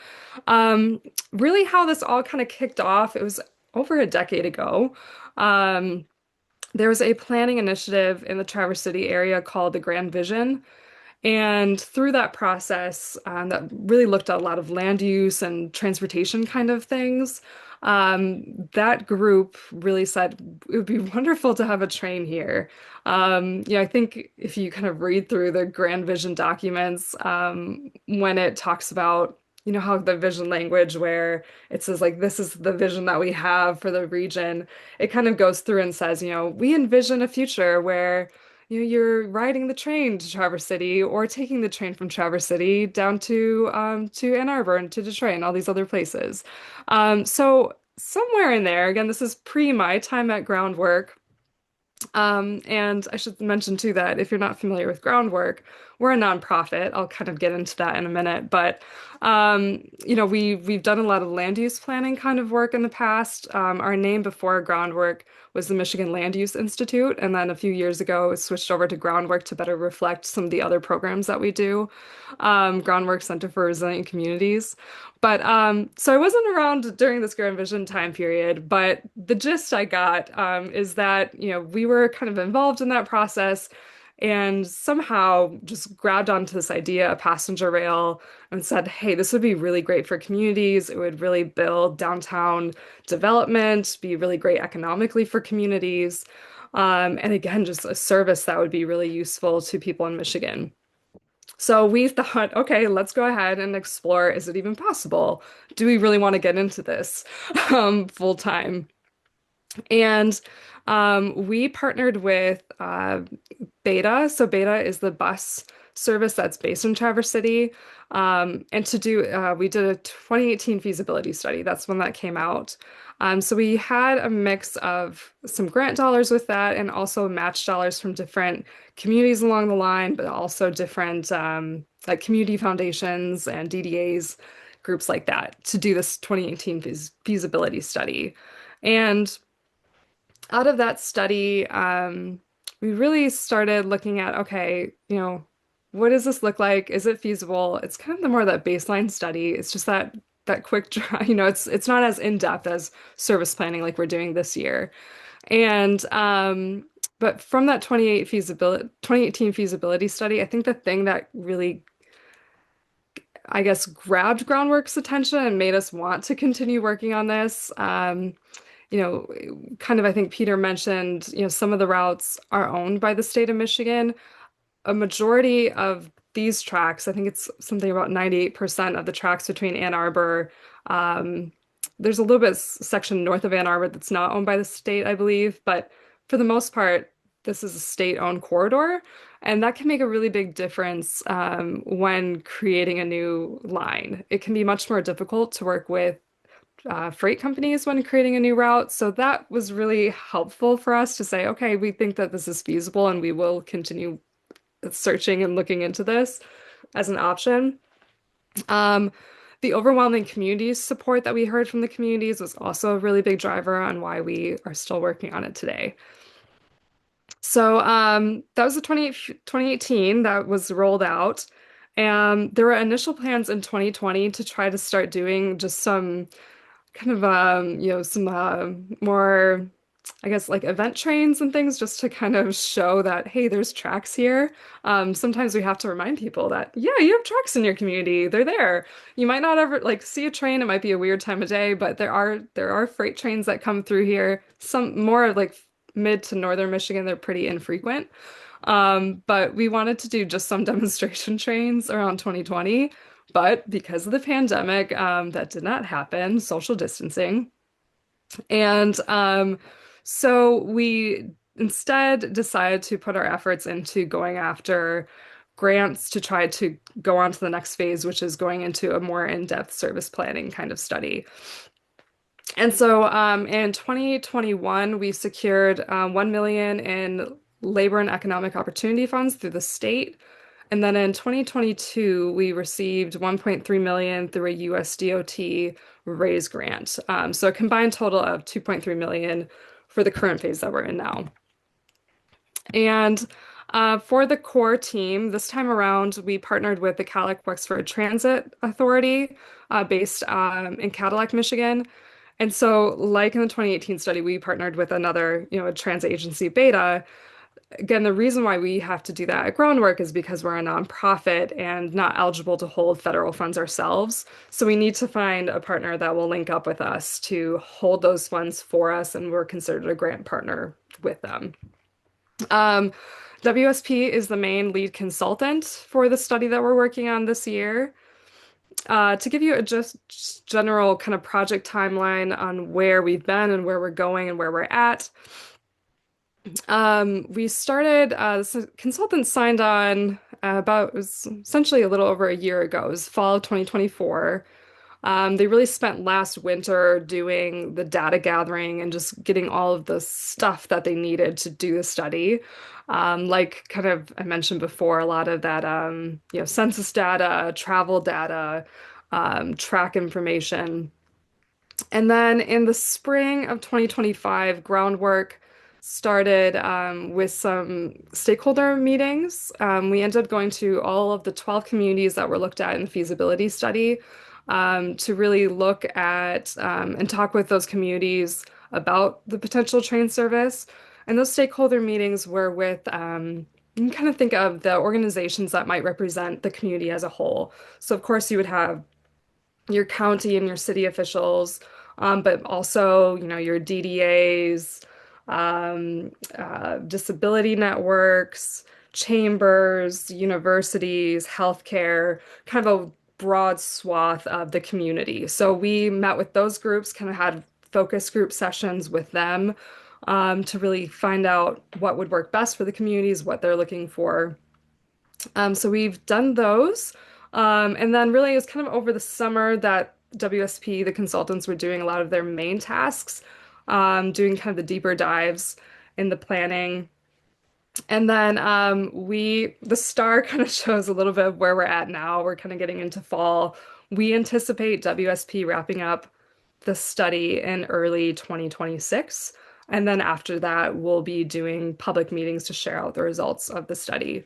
Really how this all kind of kicked off, it was over a decade ago. There was a planning initiative in the Traverse City area called the Grand Vision. And through that process, that really looked at a lot of land use and transportation kind of things. That group really said it would be wonderful to have a train here. I think if you kind of read through the Grand Vision documents, when it talks about, how the vision language where it says like, this is the vision that we have for the region, it kind of goes through and says, we envision a future where you're riding the train to Traverse City or taking the train from Traverse City down to Ann Arbor and to Detroit and all these other places. So somewhere in there, again, this is pre my time at Groundwork. And I should mention too that if you're not familiar with Groundwork, we're a nonprofit. I'll kind of get into that in a minute, but we've done a lot of land use planning kind of work in the past. Our name before Groundwork was the Michigan Land Use Institute, and then a few years ago it switched over to Groundwork to better reflect some of the other programs that we do. Groundwork Center for Resilient Communities. But so I wasn't around during this Grand Vision time period, but the gist I got is that we were kind of involved in that process and somehow just grabbed onto this idea of passenger rail and said, hey, this would be really great for communities. It would really build downtown development, be really great economically for communities. And again, just a service that would be really useful to people in Michigan. So we thought, okay, let's go ahead and explore, is it even possible? Do we really want to get into this full time? And we partnered with Beta. So Beta is the bus service that's based in Traverse City. And we did a 2018 feasibility study. That's when that came out. So we had a mix of some grant dollars with that and also match dollars from different communities along the line, but also different like community foundations and DDAs, groups like that, to do this 2018 feasibility study. And out of that study, we really started looking at, okay, what does this look like? Is it feasible? It's kind of the more that baseline study. It's just that quick draw, it's not as in-depth as service planning like we're doing this year. And but from that 2018 feasibility study, I think the thing that really, I guess, grabbed Groundwork's attention and made us want to continue working on this. You know, kind of, I think Peter mentioned, some of the routes are owned by the state of Michigan. A majority of these tracks, I think it's something about 98% of the tracks between Ann Arbor. There's a little bit section north of Ann Arbor that's not owned by the state, I believe, but for the most part, this is a state-owned corridor, and that can make a really big difference when creating a new line. It can be much more difficult to work with freight companies when creating a new route. So that was really helpful for us to say, okay, we think that this is feasible and we will continue searching and looking into this as an option. The overwhelming community support that we heard from the communities was also a really big driver on why we are still working on it today. So that was the 2018 that was rolled out. And there were initial plans in 2020 to try to start doing just some kind of some more, I guess, like event trains and things, just to kind of show that, hey, there's tracks here. Sometimes we have to remind people that, yeah, you have tracks in your community. They're there. You might not ever like see a train. It might be a weird time of day, but there are freight trains that come through here. Some more like mid to northern Michigan, they're pretty infrequent. But we wanted to do just some demonstration trains around 2020. But because of the pandemic, that did not happen, social distancing. And so we instead decided to put our efforts into going after grants to try to go on to the next phase, which is going into a more in-depth service planning kind of study. And so in 2021, we secured 1 million in labor and economic opportunity funds through the state. And then in 2022, we received 1.3 million through a US DOT RAISE grant. So a combined total of 2.3 million for the current phase that we're in now. And for the core team, this time around, we partnered with the Cadillac Wexford Transit Authority based in Cadillac, Michigan. And so, like in the 2018 study, we partnered with another, a transit agency, Beta. Again, the reason why we have to do that at Groundwork is because we're a nonprofit and not eligible to hold federal funds ourselves. So we need to find a partner that will link up with us to hold those funds for us, and we're considered a grant partner with them. WSP is the main lead consultant for the study that we're working on this year. To give you a just general kind of project timeline on where we've been and where we're going and where we're at. We started, the consultant signed on it was essentially a little over a year ago. It was fall of 2024. They really spent last winter doing the data gathering and just getting all of the stuff that they needed to do the study. Like kind of I mentioned before, a lot of that, census data, travel data, track information. And then in the spring of 2025, Groundwork started with some stakeholder meetings. We ended up going to all of the 12 communities that were looked at in the feasibility study to really look at and talk with those communities about the potential train service. And those stakeholder meetings were with, you can kind of think of the organizations that might represent the community as a whole. So of course you would have your county and your city officials, but also, your DDAs, disability networks, chambers, universities, healthcare, kind of a broad swath of the community. So we met with those groups, kind of had focus group sessions with them to really find out what would work best for the communities, what they're looking for. So we've done those. And then really it was kind of over the summer that WSP, the consultants, were doing a lot of their main tasks, doing kind of the deeper dives in the planning. And then the star kind of shows a little bit of where we're at now. We're kind of getting into fall. We anticipate WSP wrapping up the study in early 2026. And then after that, we'll be doing public meetings to share out the results of the study.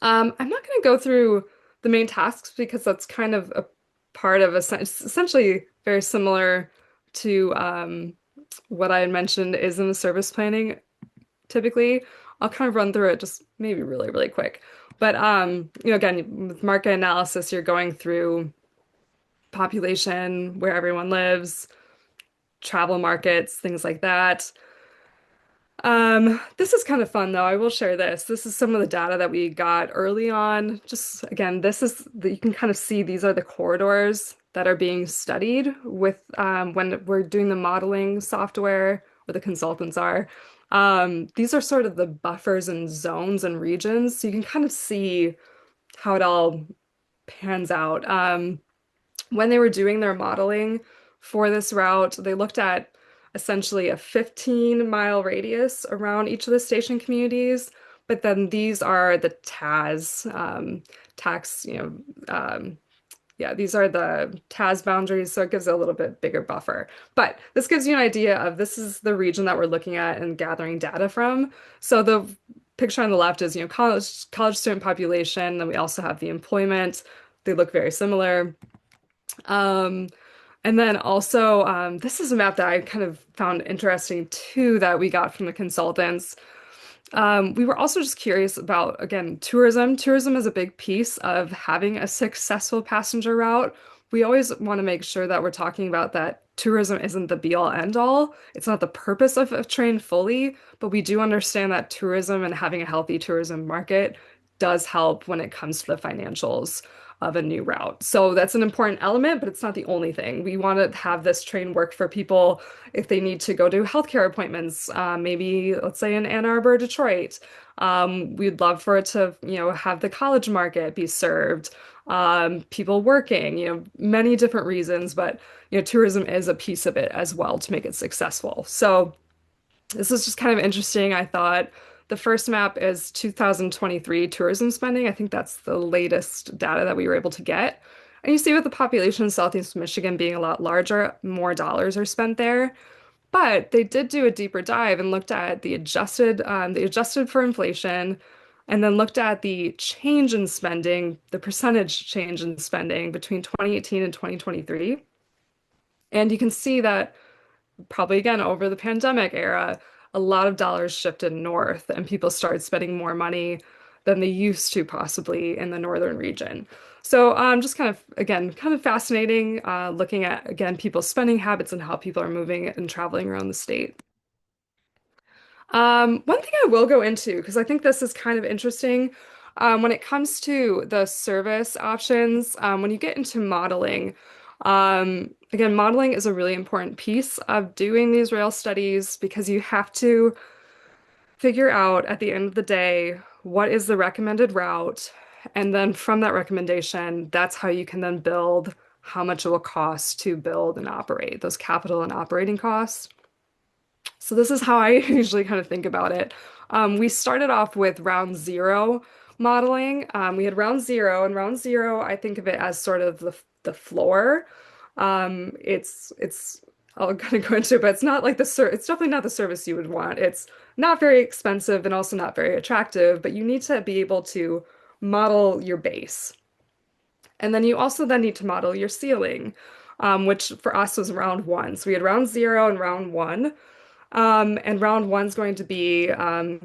I'm not going to go through the main tasks because that's kind of a part of it's essentially very similar to what I had mentioned is in the service planning typically. I'll kind of run through it just maybe really, really quick. But again, with market analysis, you're going through population, where everyone lives, travel markets, things like that. This is kind of fun though. I will share this. This is some of the data that we got early on. Just again, you can kind of see these are the corridors that are being studied with when we're doing the modeling software, where the consultants are. These are sort of the buffers and zones and regions, so you can kind of see how it all pans out. When they were doing their modeling for this route, they looked at essentially a 15-mile radius around each of the station communities. But then these are the TAS, tax, yeah, these are the TAS boundaries, so it gives it a little bit bigger buffer. But this gives you an idea of this is the region that we're looking at and gathering data from. So the picture on the left is, college student population. Then we also have the employment. They look very similar. And then also, this is a map that I kind of found interesting too that we got from the consultants. We were also just curious about, again, tourism. Tourism is a big piece of having a successful passenger route. We always want to make sure that we're talking about that tourism isn't the be all end all. It's not the purpose of a train fully, but we do understand that tourism and having a healthy tourism market does help when it comes to the financials of a new route. So that's an important element, but it's not the only thing. We want to have this train work for people if they need to go to healthcare appointments, maybe let's say in Ann Arbor, Detroit. We'd love for it to, have the college market be served, people working, many different reasons, but tourism is a piece of it as well to make it successful. So this is just kind of interesting. I thought the first map is 2023 tourism spending. I think that's the latest data that we were able to get. And you see with the population in Southeast Michigan being a lot larger, more dollars are spent there. But they did do a deeper dive and looked at they adjusted for inflation, and then looked at the change in spending, the percentage change in spending between 2018 and 2023. And you can see that probably again over the pandemic era, a lot of dollars shifted north and people started spending more money than they used to possibly in the northern region. So just kind of, again, kind of fascinating looking at, again, people's spending habits and how people are moving and traveling around the state. One thing I will go into, because I think this is kind of interesting, when it comes to the service options, when you get into modeling, again, modeling is a really important piece of doing these rail studies because you have to figure out at the end of the day what is the recommended route. And then from that recommendation, that's how you can then build how much it will cost to build and operate, those capital and operating costs. So this is how I usually kind of think about it. We started off with round zero modeling. We had round zero, and round zero, I think of it as sort of the floor. It's I'll kind of go into it, but it's not like it's definitely not the service you would want. It's not very expensive and also not very attractive, but you need to be able to model your base. And then you also then need to model your ceiling, which for us was round one. So we had round zero and round one. And round one's going to be the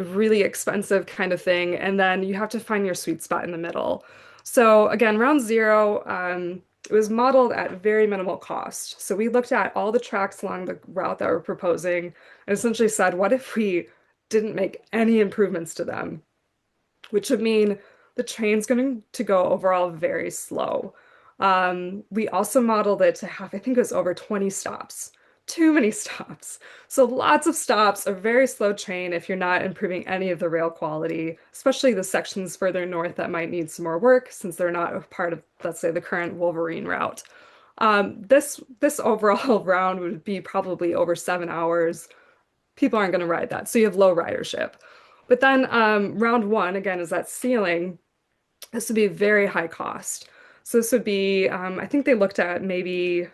really expensive kind of thing. And then you have to find your sweet spot in the middle. So again, round zero, it was modeled at very minimal cost. So we looked at all the tracks along the route that we're proposing and essentially said, what if we didn't make any improvements to them? Which would mean the train's going to go overall very slow. We also modeled it to have, I think it was over 20 stops. Too many stops. So lots of stops, a very slow train if you're not improving any of the rail quality, especially the sections further north that might need some more work since they're not a part of, let's say, the current Wolverine route. This overall round would be probably over 7 hours. People aren't going to ride that, so you have low ridership. But then round one again is that ceiling. This would be very high cost. So this would be, I think they looked at maybe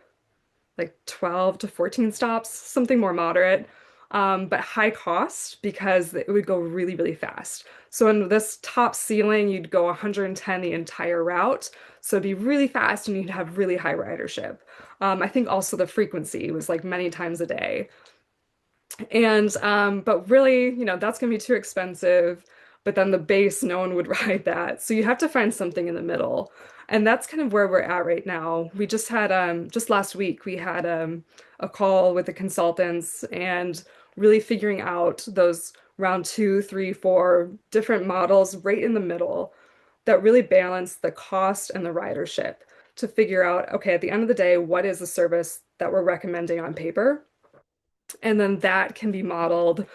like 12 to 14 stops, something more moderate, but high cost because it would go really, really fast. So in this top ceiling, you'd go 110 the entire route. So it'd be really fast and you'd have really high ridership. I think also the frequency was like many times a day. And but really, that's gonna be too expensive. But then the base, no one would ride that. So you have to find something in the middle. And that's kind of where we're at right now. We just had just last week we had a call with the consultants and really figuring out those round two, three, four different models right in the middle that really balance the cost and the ridership to figure out, okay, at the end of the day, what is the service that we're recommending on paper? And then that can be modeled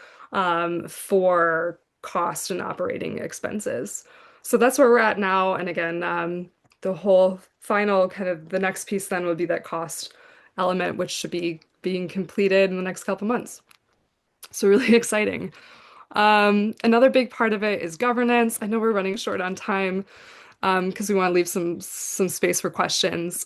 for cost and operating expenses. So that's where we're at now. And again, the whole final kind of the next piece then would be that cost element, which should be being completed in the next couple months. So really exciting. Another big part of it is governance. I know we're running short on time because we want to leave some space for questions.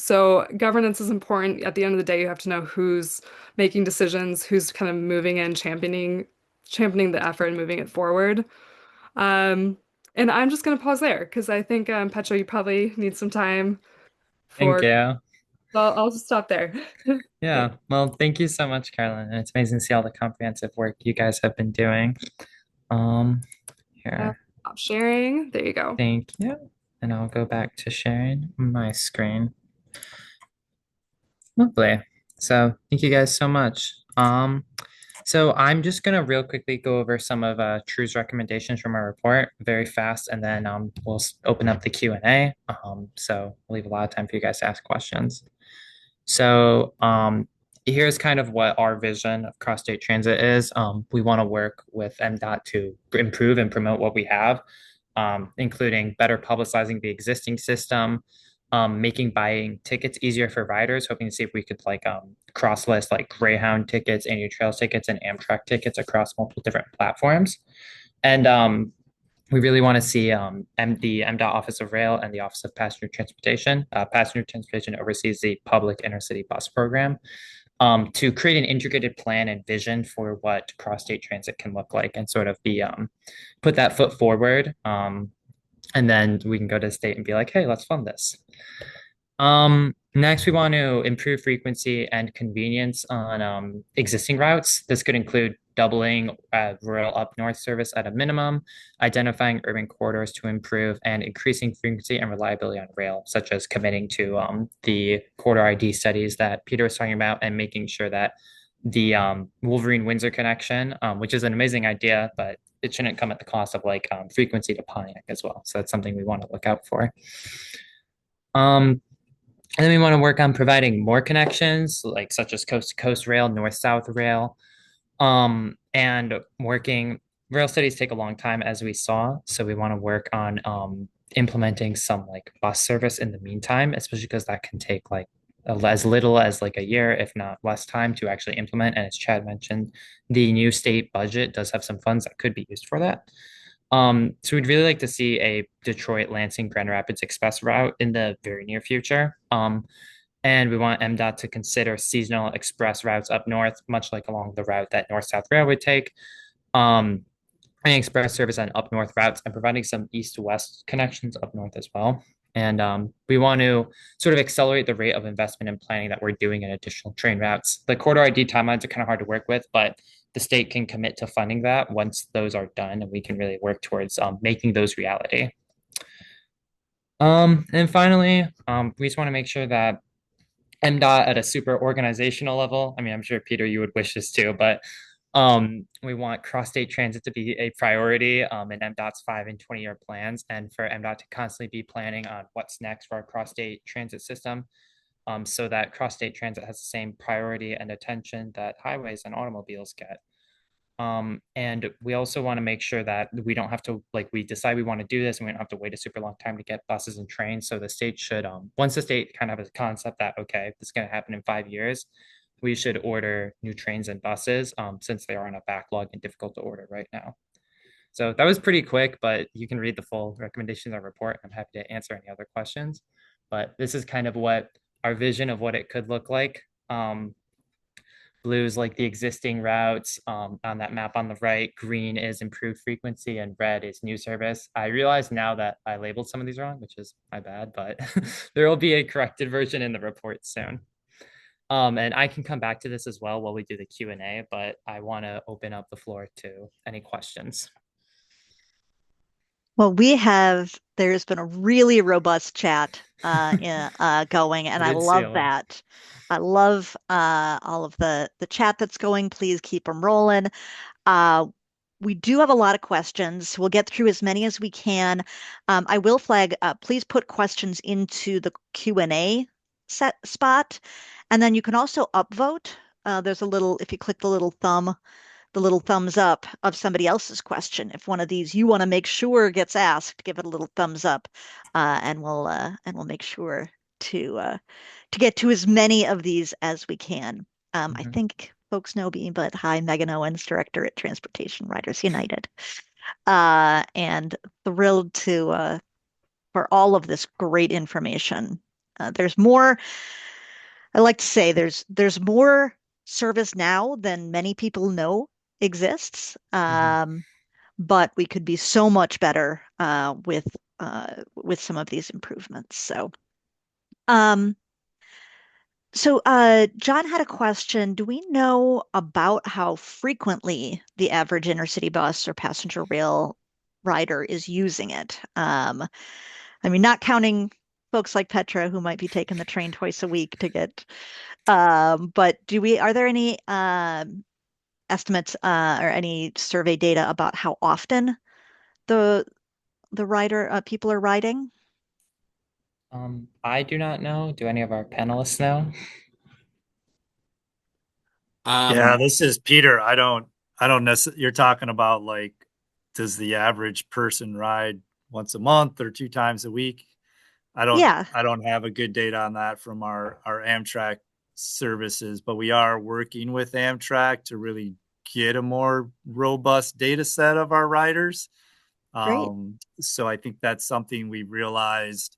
So governance is important. At the end of the day, you have to know who's making decisions, who's kind of moving and championing the effort and moving it forward. And I'm just going to pause there because I think Petra, you probably need some time Thank for. you. I'll just stop there. Yeah, well, thank you so much, Carolyn. And it's amazing to see all the comprehensive work you guys have been doing. Um, Uh, Here, Stop sharing. There you go. thank you. And I'll go back to sharing my screen. Lovely. So thank you guys so much. So I'm just gonna real quickly go over some of True's recommendations from our report very fast, and then we'll open up the Q&A. So we'll leave a lot of time for you guys to ask questions. So here's kind of what our vision of cross-state transit is. We want to work with MDOT to improve and promote what we have, including better publicizing the existing system, making buying tickets easier for riders, hoping to see if we could like cross list like Greyhound tickets, Annual Trails tickets, and Amtrak tickets across multiple different platforms. And we really want to see the MDOT Office of Rail and the Office of Passenger Transportation. Passenger Transportation oversees the public intercity bus program to create an integrated plan and vision for what cross-state transit can look like and sort of be put that foot forward. And then we can go to the state and be like, hey, let's fund this. Next, we want to improve frequency and convenience on existing routes. This could include doubling rural up north service at a minimum, identifying urban corridors to improve, and increasing frequency and reliability on rail, such as committing to the corridor ID studies that Peter was talking about and making sure that the Wolverine-Windsor connection, which is an amazing idea, but it shouldn't come at the cost of like frequency to Pontiac as well. So that's something we want to look out for. And then we want to work on providing more connections, like such as coast to coast rail, north south rail, and working. Rail studies take a long time, as we saw, so we want to work on implementing some like bus service in the meantime, especially because that can take like as little as like a year, if not less time to actually implement. And as Chad mentioned, the new state budget does have some funds that could be used for that. So we'd really like to see a Detroit, Lansing, Grand Rapids Express route in the very near future. And we want MDOT to consider seasonal express routes up north, much like along the route that North-South Rail would take. And express service on up north routes and providing some east to west connections up north as well. And we want to sort of accelerate the rate of investment and planning that we're doing in additional train routes. The corridor ID timelines are kind of hard to work with, but the state can commit to funding that once those are done, and we can really work towards making those reality. And finally, we just want to make sure that MDOT at a super organizational level, I mean, I'm sure Peter, you would wish this too, but We want cross-state transit to be a priority in MDOT's 5 and 20-year plans, and for MDOT to constantly be planning on what's next for our cross-state transit system, so that cross-state transit has the same priority and attention that highways and automobiles get. And we also want to make sure that we don't have to, like, we decide we want to do this and we don't have to wait a super long time to get buses and trains. So the state should, once the state kind of has a concept that, okay, this is going to happen in 5 years, we should order new trains and buses, since they are on a backlog and difficult to order right now. So that was pretty quick, but you can read the full recommendations of report. I'm happy to answer any other questions. But this is kind of what our vision of what it could look like. Blue is like the existing routes on that map on the right. Green is improved frequency, and red is new service. I realize now that I labeled some of these wrong, which is my bad, but there will be a corrected version in the report soon. And I can come back to this as well while we do the Q&A, but I want to open up the floor to any questions. Well, there's been a really robust chat going, and I love that. I love all of the chat that's going. Please keep them rolling. We do have a lot of questions. We'll get through as many as we can. I will flag, please put questions into the Q&A set spot, and then you can also upvote. There's a little, if you click the little thumbs up of somebody else's question. If one of these you want to make sure gets asked, give it a little thumbs up, and we'll make sure to get to as many of these as we can. I think folks know me, but hi, Megan Owens, Director at Transportation Riders United, and thrilled to for all of this great information. There's more. I like to say there's more service now than many people know exists. But we could be so much better with some of these improvements. John had a question. Do we know about how frequently the average intercity bus or passenger rail rider is using it? I mean, not counting folks like Petra who might be taking the train twice a week to get. But are there any estimates or any survey data about how often the people are riding? I do not know. Do any of our panelists know? Yeah, this is Peter. I don't necessarily, you're talking about like, does the average person ride once a month or 2 times a week? I don't have a good data on that from our Amtrak services, but we are working with Amtrak to really get a more robust data set of our riders. So I think that's something we realized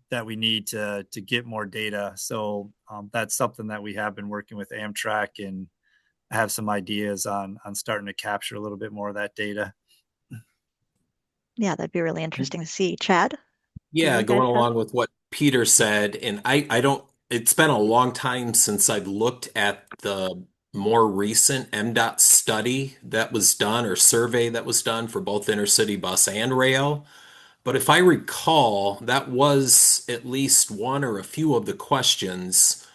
that we need to get more data. So that's something that we have been working with Amtrak and have some ideas on starting to capture a little bit more of that data. Yeah, that'd be really interesting to see. Chad? Yeah, going along with what Peter said, and I don't, it's been a long time since I've looked at the more recent MDOT study that was done or survey that was done for both intercity bus and rail. But if I recall, that was at least one or a few of the questions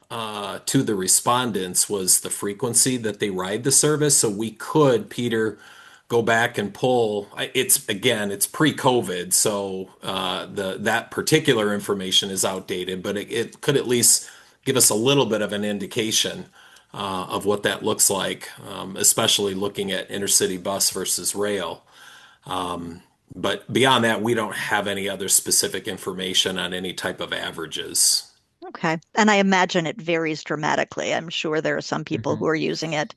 to the respondents was the frequency that they ride the service. So we could, Peter, go back and pull. It's pre-COVID, so that particular information is outdated, but it could at least give us a little bit of an indication of what that looks like, especially looking at intercity bus versus rail. But beyond that, we don't have any other specific information on any type of averages. Okay. And I imagine it varies dramatically. I'm sure there are some people who are using it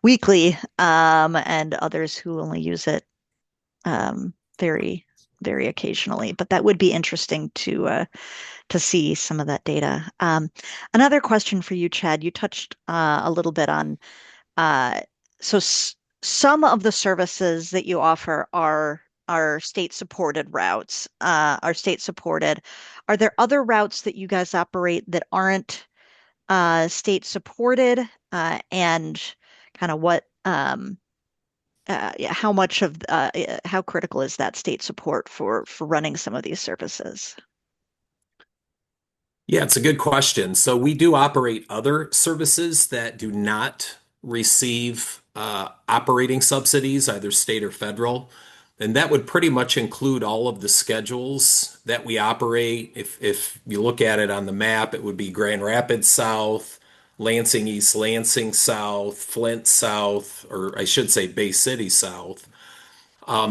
weekly, and others who only use it very, very occasionally. But that would be interesting to see some of that data. Another question for you, Chad. You touched a little bit on some of the services that you offer are state-supported routes, are state-supported. Are there other routes that you guys operate that aren't state-supported? And kind of how critical is that state support for running some of these services? Yeah, it's a good question. So we do operate other services that do not receive operating subsidies, either state or federal. And that would pretty much include all of the schedules that we operate. If you look at it on the map, it would be Grand Rapids South, Lansing East, Lansing South, Flint South, or I should say Bay City South.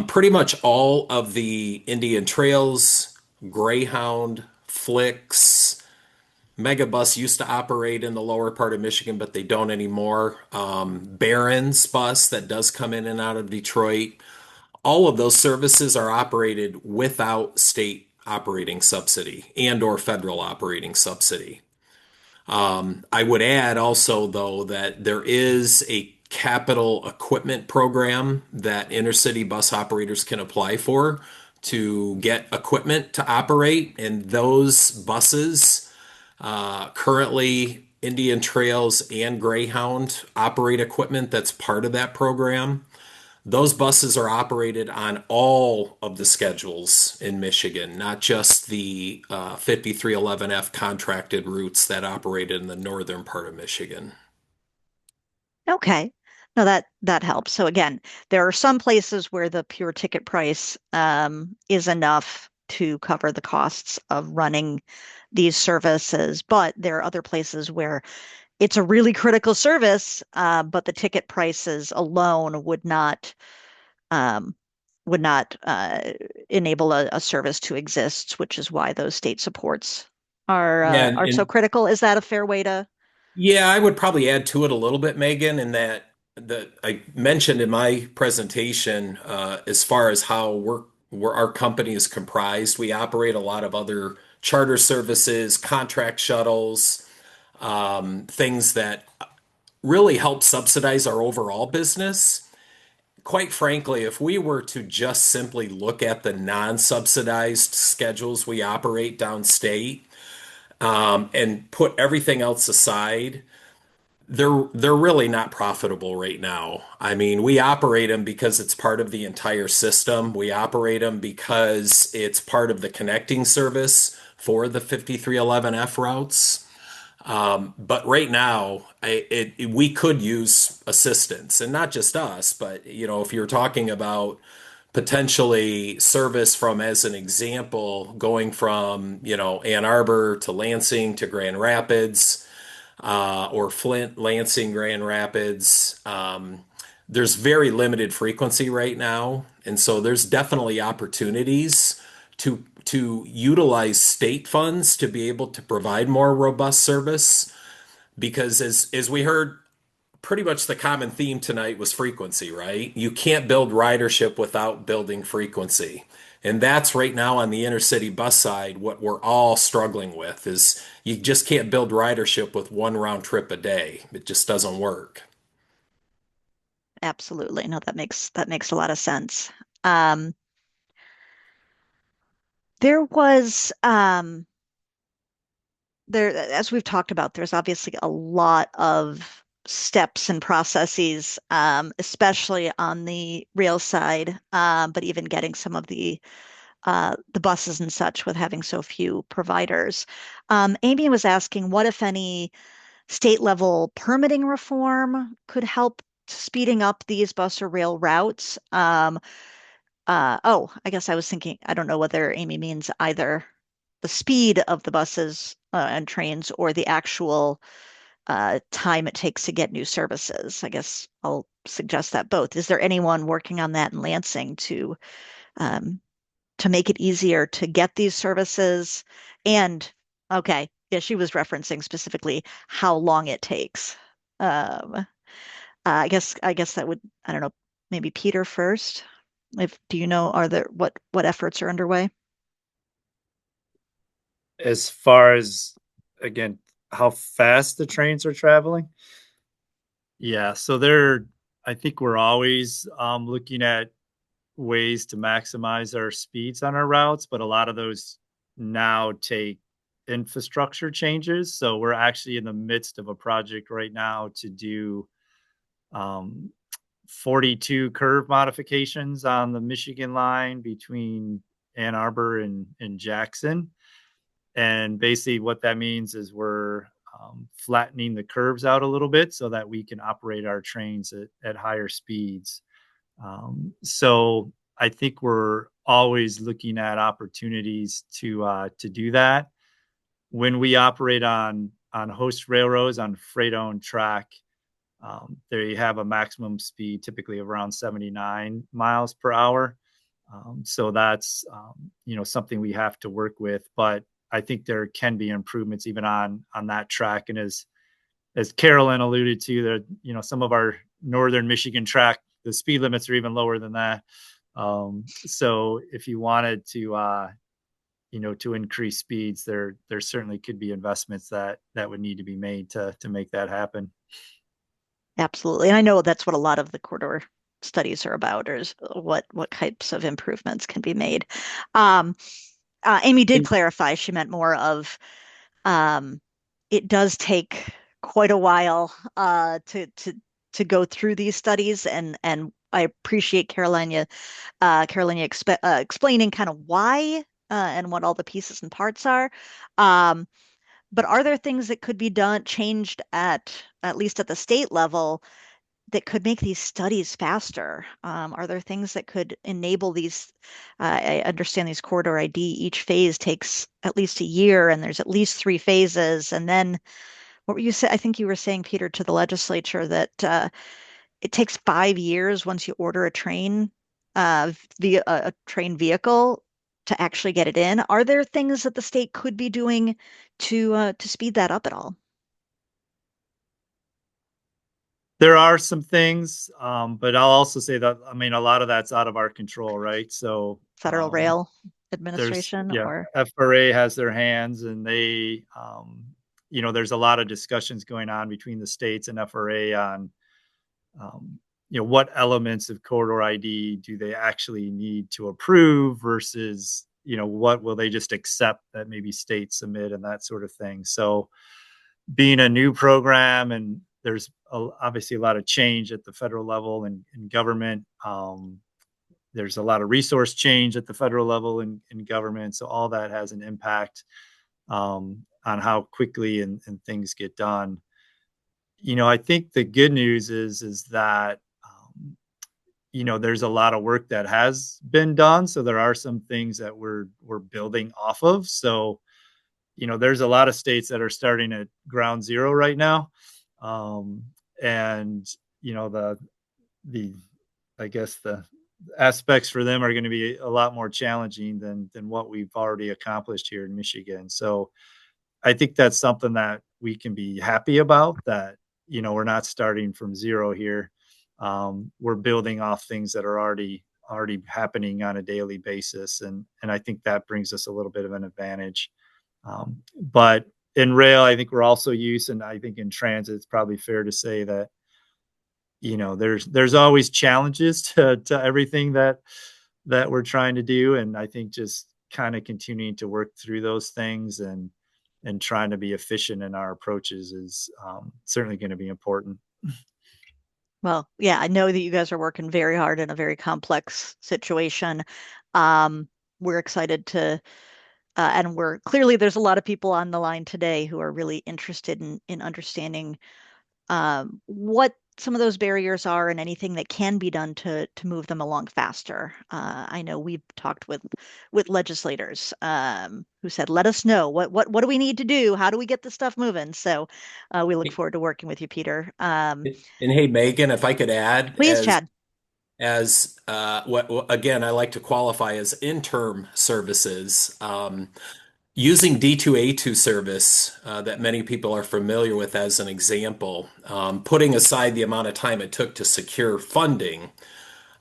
Pretty much all of the Indian Trails, Greyhound, Flix, Megabus used to operate in the lower part of Michigan, but they don't anymore. Barron's bus that does come in and out of Detroit. All of those services are operated without state operating subsidy and or federal operating subsidy. I would add also, though, that there is a capital equipment program that intercity bus operators can apply for to get equipment to operate. And those buses, currently Indian Trails and Greyhound operate equipment that's part of that program. Those buses are operated on all of the schedules in Michigan, not just the 5311F contracted routes that operated in the northern part of Michigan. Okay. No, that helps. So again, there are some places where the pure ticket price is enough to cover the costs of running these services, but there are other places where it's a really critical service, but the ticket prices alone um, would not enable a service to exist, which is why those state supports Yeah, are so critical. Is that a fair way to? yeah, I would probably add to it a little bit, Megan, in that I mentioned in my presentation, as far as how where our company is comprised, we operate a lot of other charter services, contract shuttles, things that really help subsidize our overall business. Quite frankly, if we were to just simply look at the non-subsidized schedules we operate downstate, and put everything else aside, they're really not profitable right now. I mean, we operate them because it's part of the entire system. We operate them because it's part of the connecting service for the 5311F routes. But right now, we could use assistance, and not just us, but if you're talking about potentially service from, as an example, going from Ann Arbor to Lansing to Grand Rapids, or Flint, Lansing, Grand Rapids. There's very limited frequency right now, and so there's definitely opportunities to utilize state funds to be able to provide more robust service. Because as we heard, pretty much the common theme tonight was frequency, right? You can't build ridership without building frequency. And that's right now on the intercity bus side, what we're all struggling with is you just can't build ridership with one round trip a day. It just doesn't work. Absolutely. No, that makes a lot of sense. Um, there was there, as we've talked about, there's obviously a lot of steps and processes, especially on the rail side, but even getting some of the buses and such with having so few providers. Amy was asking, what, if any, state level permitting reform could help speeding up these bus or rail routes? Oh, I guess I was thinking, I don't know whether Amy means either the speed of the buses and trains or the actual time it takes to get new services. I guess I'll suggest that both. Is there anyone working on that in Lansing um, to make it easier to get these services? And okay, yeah, she was referencing specifically how long it takes. I guess that would, I don't know, maybe Peter first. If do you know, are there what efforts are underway? As far as, again, how fast the trains are traveling. Yeah, so I think we're always looking at ways to maximize our speeds on our routes, but a lot of those now take infrastructure changes. So we're actually in the midst of a project right now to do um, 42 curve modifications on the Michigan line between Ann Arbor and Jackson. And basically what that means is we're flattening the curves out a little bit so that we can operate our trains at higher speeds. So I think we're always looking at opportunities to do that. When we operate on host railroads on freight-owned track, they have a maximum speed typically of around 79 miles per hour. So that's something we have to work with, but I think there can be improvements even on that track. And as Carolyn alluded to, that some of our northern Michigan track, the speed limits are even lower than that. So if you wanted to increase speeds, there certainly could be investments that would need to be made to make that happen. Absolutely. And I know that's what a lot of the corridor studies are about, or is what types of improvements can be made. Amy did clarify she meant more of it does take quite a while to go through these studies, and I appreciate Carolyn explaining kind of why and what all the pieces and parts are. But are there things that could be changed at least at the state level that could make these studies faster? Are there things that could enable these? I understand these corridor ID, each phase takes at least a year, and there's at least 3 phases. And then what were you say? I think you were saying, Peter, to the legislature that it takes 5 years once you order a train via a train vehicle to actually get it in. Are there things that the state could be doing to speed that up at all? There are some things, but I'll also say that, I mean, a lot of that's out of our control, right? So Federal Rail Administration or FRA has their hands, and they, there's a lot of discussions going on between the states and FRA on, what elements of corridor ID do they actually need to approve versus, what will they just accept that maybe states submit and that sort of thing. So being a new program, and there's obviously a lot of change at the federal level and in government. There's a lot of resource change at the federal level in government. So all that has an impact on how quickly and things get done. I think the good news is that, there's a lot of work that has been done. So there are some things that we're building off of. So, there's a lot of states that are starting at ground zero right now. And, I guess the aspects for them are going to be a lot more challenging than what we've already accomplished here in Michigan. So I think that's something that we can be happy about, that, we're not starting from zero here. We're building off things that are already happening on a daily basis. And I think that brings us a little bit of an advantage. But in rail, I think we're also used, and I think in transit, it's probably fair to say that, there's always challenges to everything that we're trying to do. And I think just kind of continuing to work through those things and trying to be efficient in our approaches is certainly going to be important. Well, yeah, I know that you guys are working very hard in a very complex situation. We're excited to, and clearly there's a lot of people on the line today who are really interested in understanding what some of those barriers are and anything that can be done to move them along faster. I know we've talked with legislators who said, "Let us know what do we need to do? How do we get this stuff moving?" So we look forward to working with you, Peter. And hey, Megan, if I could add, please, Chad. As what again I like to qualify as interim services. Using D2A2 service that many people are familiar with as an example, putting aside the amount of time it took to secure funding,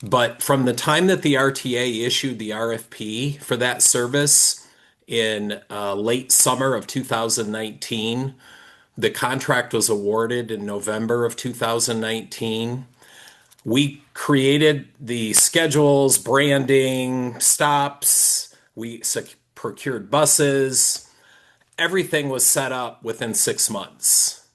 but from the time that the RTA issued the RFP for that service in late summer of 2019, the contract was awarded in November of 2019. We created the schedules, branding, stops, we procured buses. Everything was set up within 6 months.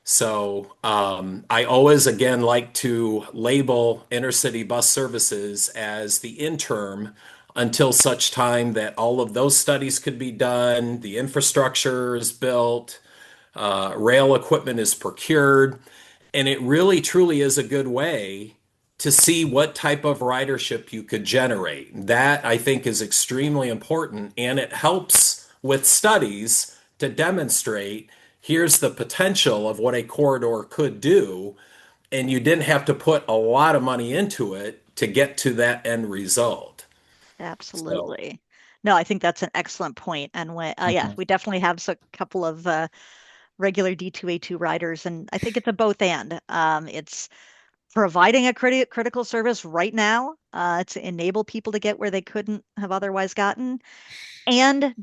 So I always, again, like to label intercity bus services as the interim until such time that all of those studies could be done, the infrastructure is built, rail equipment is procured, and it really truly is a good way to see what type of ridership you could generate. That I think is extremely important, and it helps with studies to demonstrate here's the potential of what a corridor could do, and you didn't have to put a lot of money into it to get to that end result. So, Absolutely. No, I think that's an excellent point. And yeah, Mhm. we definitely have a couple of regular D2A2 riders, and I think it's a both and. It's providing a critical service right now to enable people to get where they couldn't have otherwise gotten, and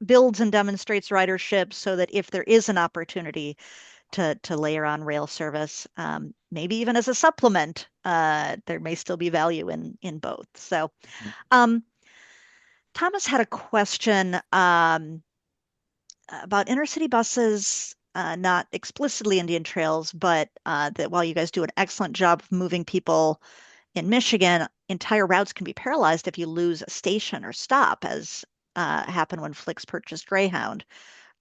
builds and demonstrates ridership so that if there is an opportunity to layer on rail service, maybe even as a supplement, there may still be value in both. So, um, Thomas had a question about intercity buses, not explicitly Indian trails, but that while you guys do an excellent job of moving people in Michigan, entire routes can be paralyzed if you lose a station or stop, as happened when Flix purchased Greyhound.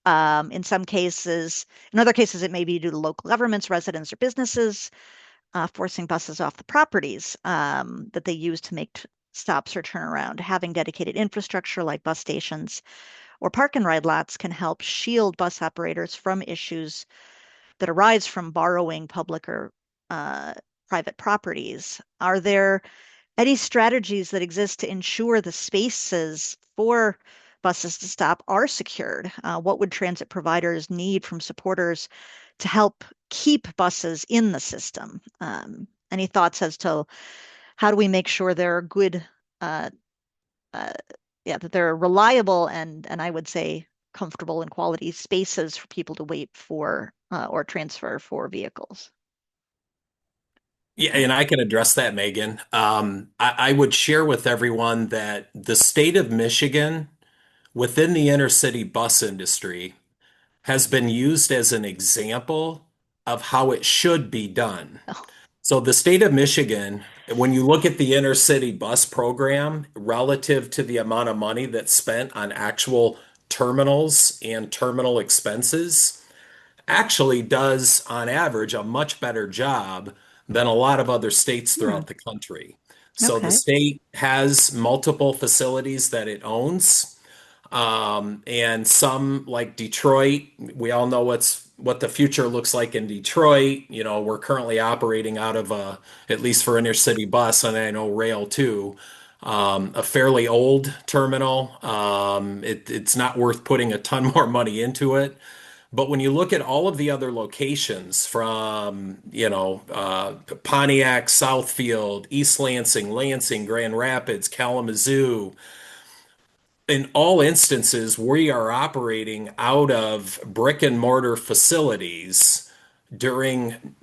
In other cases, it may be due to local governments, residents, or businesses forcing buses off the properties that they use to make stops or turn around. Having dedicated infrastructure like bus stations or park and ride lots can help shield bus operators from issues that arise from borrowing public or uh, private properties. Are there any strategies that exist to ensure the spaces for buses to stop are secured? What would transit providers need from supporters to help keep buses in the system? Any thoughts as to how do we make sure they're good, uh, uh, yeah, that they're reliable and I would say comfortable and quality spaces for people to wait for or transfer for vehicles? yeah, and I can address that, Megan. I would share with everyone that the state of Michigan within the inner city bus industry has been used as an example of how it should be done. Oh, So the state of Michigan, when you look at the inner city bus program relative to the amount of money that's spent on actual terminals and terminal expenses, actually does on average a much better job than a lot of other states hmm, throughout the country. So the okay. state has multiple facilities that it owns. And some like Detroit, we all know what the future looks like in Detroit. You know, we're currently operating out of at least for intercity bus, and I know rail too, a fairly old terminal. It's not worth putting a ton more money into it. But when you look at all of the other locations from, Pontiac, Southfield, East Lansing, Grand Rapids, Kalamazoo, in all instances, we are operating out of brick and mortar facilities during,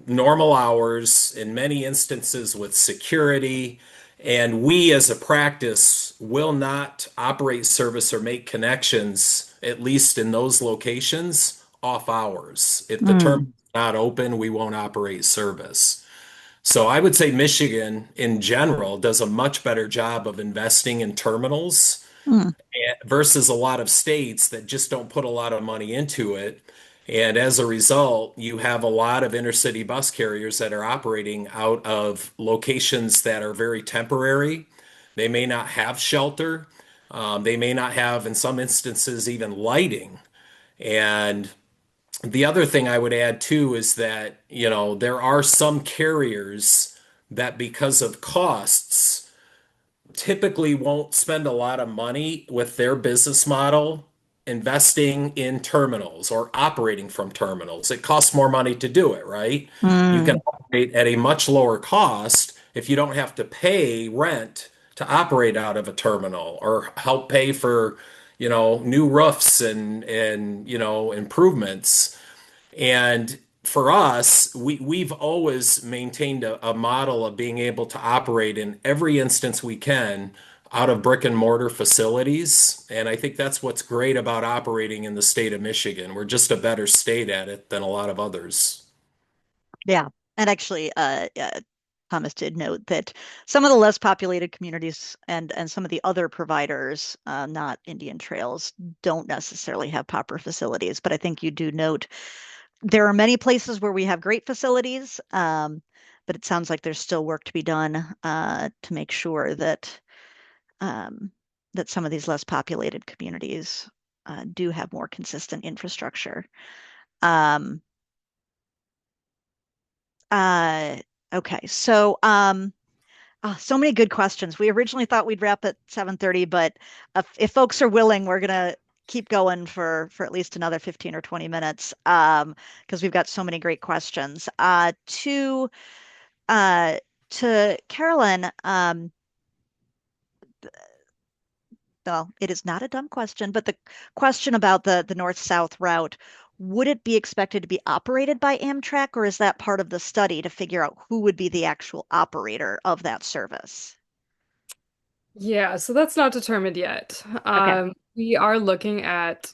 normal hours, in many instances with security. And we as a practice will not operate service or make connections, at least in those locations, off hours. If the Hmm, terminal is not open, we won't operate service. So I would say Michigan in general does a much better job of investing in terminals hmm, versus a lot of states that just don't put a lot of money into it. And as a result, you have a lot of intercity bus carriers that are operating out of locations that are very temporary. They may not have shelter. They may not have, in some instances, even lighting. And the other thing I would add too is that, there are some carriers that because of costs typically won't spend a lot of money with their business model investing in terminals or operating from terminals. It costs more money to do it, right? You can hmm, operate at a much lower cost if you don't have to pay rent to operate out of a terminal or help pay for, new roofs and improvements. And for us, we've always maintained a model of being able to operate in every instance we can out of brick and mortar facilities. And I think that's what's great about operating in the state of Michigan. We're just a better state at it than a lot of others. yeah. And actually, Thomas did note that some of the less populated communities and some of the other providers, not Indian Trails, don't necessarily have proper facilities. But I think you do note there are many places where we have great facilities, but it sounds like there's still work to be done to make sure that that some of these less populated communities do have more consistent infrastructure. Um, okay, so so many good questions. We originally thought we'd wrap at 7:30, but if folks are willing, we're gonna keep going for at least another 15 or 20 minutes because we've got so many great questions. Uh, to Carolyn, well, it is not a dumb question, but the question about the north-south route, would it be expected to be operated by Amtrak, or is that part of the study to figure out who would be the actual operator of that service? Yeah, so that's not determined yet. Okay. We are looking at,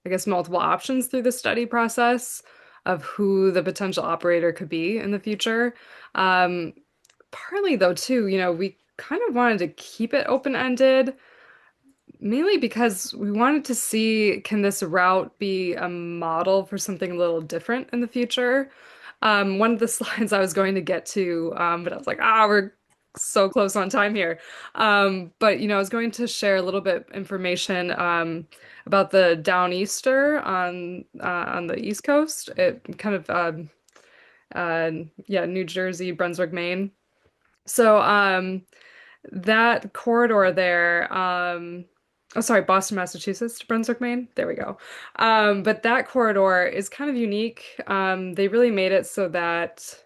I guess, multiple options through the study process of who the potential operator could be in the future. Um, Partly though, too, we kind of wanted to keep it open-ended, mainly because we wanted to see, can this route be a model for something a little different in the future? One of the slides I was going to get to, but I was like, we're so close on time here. But I was going to share a little bit information about the Downeaster on the East Coast. It kind of yeah, New Jersey, Brunswick, Maine. So that corridor there, oh sorry, Boston, Massachusetts to Brunswick, Maine. There we go. But that corridor is kind of unique. They really made it so that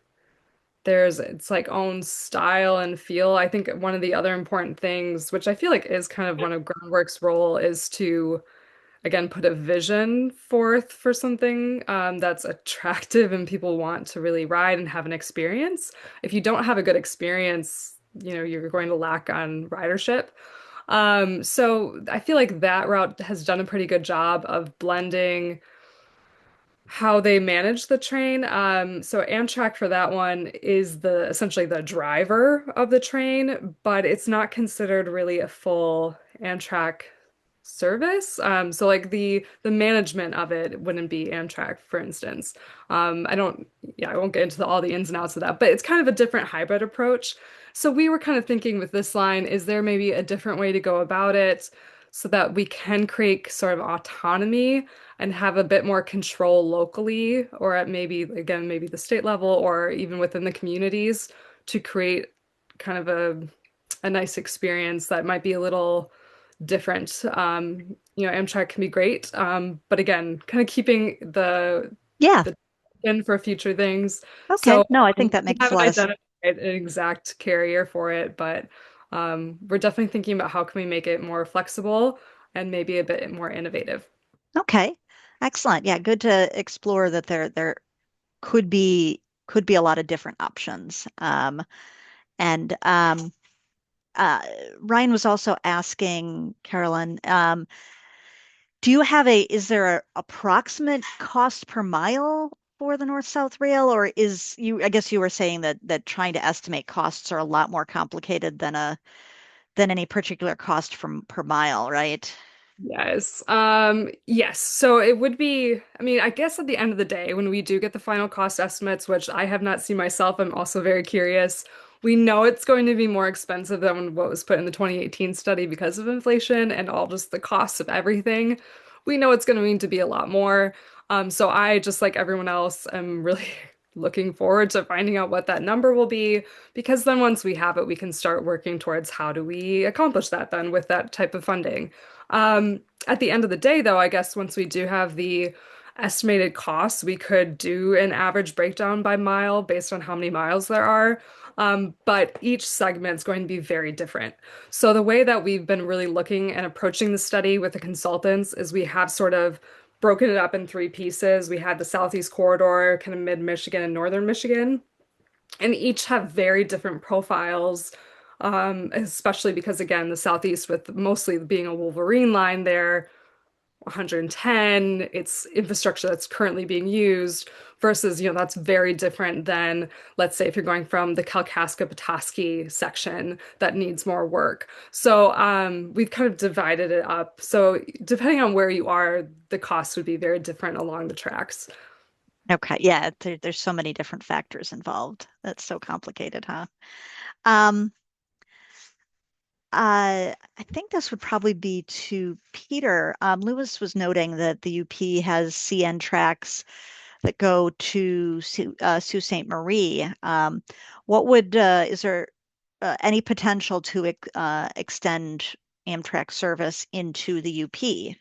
it's like own style and feel. I think one of the other important things, which I feel like is kind of one of Groundwork's role, is to again put a vision forth for something that's attractive and people want to really ride and have an experience. If you don't have a good experience, you're going to lack on ridership. So I feel like that route has done a pretty good job of blending how they manage the train. So Amtrak for that one is essentially the driver of the train, but it's not considered really a full Amtrak service. So like the management of it wouldn't be Amtrak, for instance. I won't get into all the ins and outs of that, but it's kind of a different hybrid approach. So we were kind of thinking with this line, is there maybe a different way to go about it so that we can create sort of autonomy and have a bit more control locally, or at maybe, again, maybe the state level or even within the communities to create kind of a nice experience that might be a little different. Amtrak can be great, but again, kind of keeping Yeah. the in for future things. Okay. So No, I think that we makes a haven't lot of sense. identified an exact carrier for it, but we're definitely thinking about how can we make it more flexible and maybe a bit more innovative. Okay. Excellent. Yeah, good to explore that there could be a lot of different options. And uh, Ryan was also asking Carolyn, is there a approximate cost per mile for the North-South Rail, or I guess you were saying that trying to estimate costs are a lot more complicated than any particular cost from per mile, right? Yes. Yes. So it would be, I mean, I guess at the end of the day, when we do get the final cost estimates, which I have not seen myself, I'm also very curious. We know it's going to be more expensive than what was put in the 2018 study because of inflation and all just the costs of everything. We know it's going to need to be a lot more. So I, just like everyone else, am really looking forward to finding out what that number will be, because then once we have it, we can start working towards how do we accomplish that then with that type of funding. At the end of the day, though, I guess once we do have the estimated costs, we could do an average breakdown by mile based on how many miles there are. But each segment is going to be very different. So the way that we've been really looking and approaching the study with the consultants is we have sort of broken it up in three pieces. We had the Southeast Corridor, kind of mid-Michigan and northern Michigan, and each have very different profiles, especially because, again, the Southeast, with mostly being a Wolverine line there, 110, it's infrastructure that's currently being used versus, that's very different than, let's say, if you're going from the Kalkaska-Petoskey section that needs more work. So we've kind of divided it up. So depending on where you are, the cost would be very different along the tracks. Okay, yeah, there's so many different factors involved. That's so complicated, huh? Um, I think this would probably be to Peter. Lewis was noting that the UP has CN tracks that go to Sault Ste. Marie. Is there any potential to extend Amtrak service into the UP?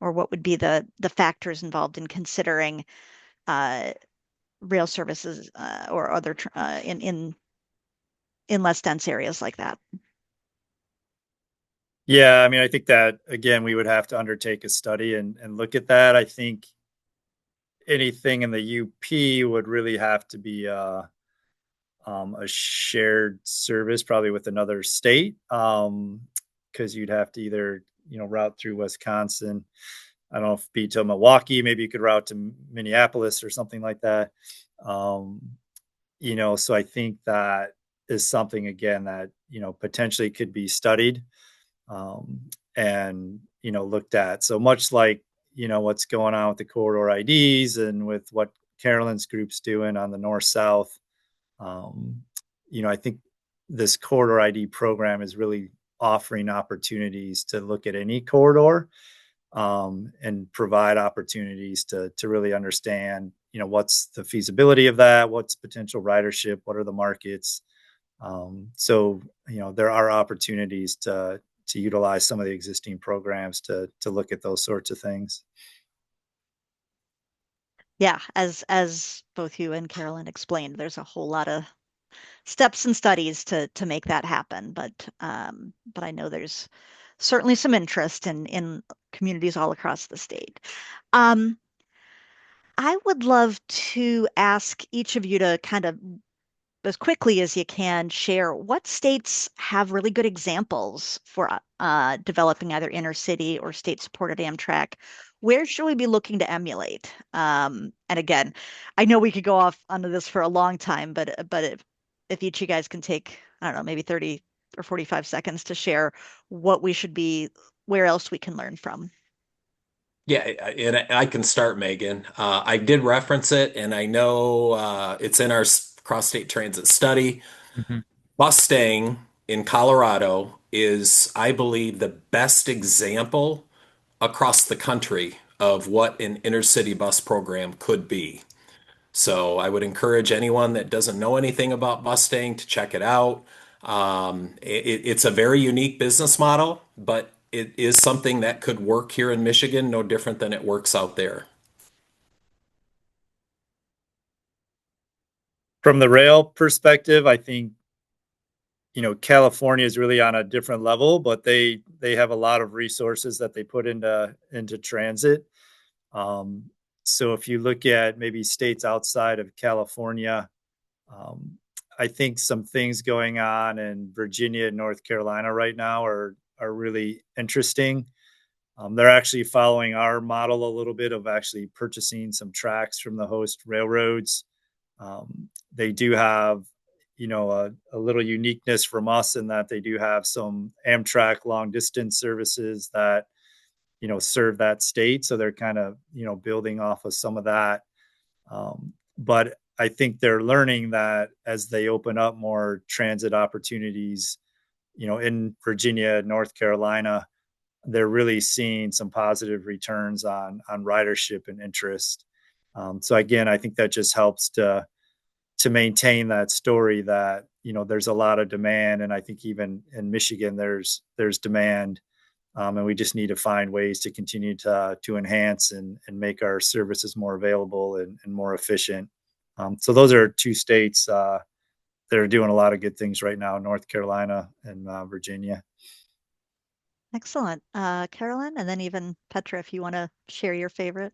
Or what would be the factors involved in considering rail services or other in less dense areas like that? Yeah, I mean, I think that again, we would have to undertake a study and look at that. I think anything in the UP would really have to be a shared service, probably with another state, because you'd have to either route through Wisconsin. I don't know if be to Milwaukee, maybe you could route to Minneapolis or something like that. So I think that is something again that potentially could be studied and looked at. So much like what's going on with the corridor IDs and with what Carolyn's group's doing on the north south. I think this corridor ID program is really offering opportunities to look at any corridor and provide opportunities to really understand what's the feasibility of that, what's potential ridership, what are the markets. So there are opportunities to utilize some of the existing programs to look at those sorts of things. Yeah, as both you and Carolyn explained, there's a whole lot of steps and studies to make that happen. But I know there's certainly some interest in communities all across the state. I would love to ask each of you to kind of, as quickly as you can, share what states have really good examples for developing either intercity or state-supported Amtrak. Where should we be looking to emulate? And again, I know we could go off onto this for a long time, but if each of you guys can take, I don't know, maybe 30 or 45 seconds to share what we should be, where else we can learn from. Yeah, and I can start, Megan. I did reference it, and I know it's in our cross-state transit study. Mhm. Mustang in Colorado is, I believe, the best example across the country of what an intercity bus program could be. So I would encourage anyone that doesn't know anything about Mustang to check it out. It's a very unique business model, but it is something that could work here in Michigan, no different than it works out there. From the rail perspective, I think California is really on a different level, but they have a lot of resources that they put into transit. So if you look at maybe states outside of California, I think some things going on in Virginia and North Carolina right now are really interesting. They're actually following our model a little bit of actually purchasing some tracks from the host railroads. They do have a little uniqueness from us in that they do have some Amtrak long distance services that serve that state, so they're kind of building off of some of that. But I think they're learning that as they open up more transit opportunities in Virginia, North Carolina, they're really seeing some positive returns on ridership and interest. So again, I think that just helps to maintain that story that there's a lot of demand, and I think even in Michigan there's demand, and we just need to find ways to continue to enhance and make our services more available and more efficient. So those are two states that are doing a lot of good things right now: North Carolina and Virginia. Excellent. Carolyn, and then even Petra, if you want to share your favorite.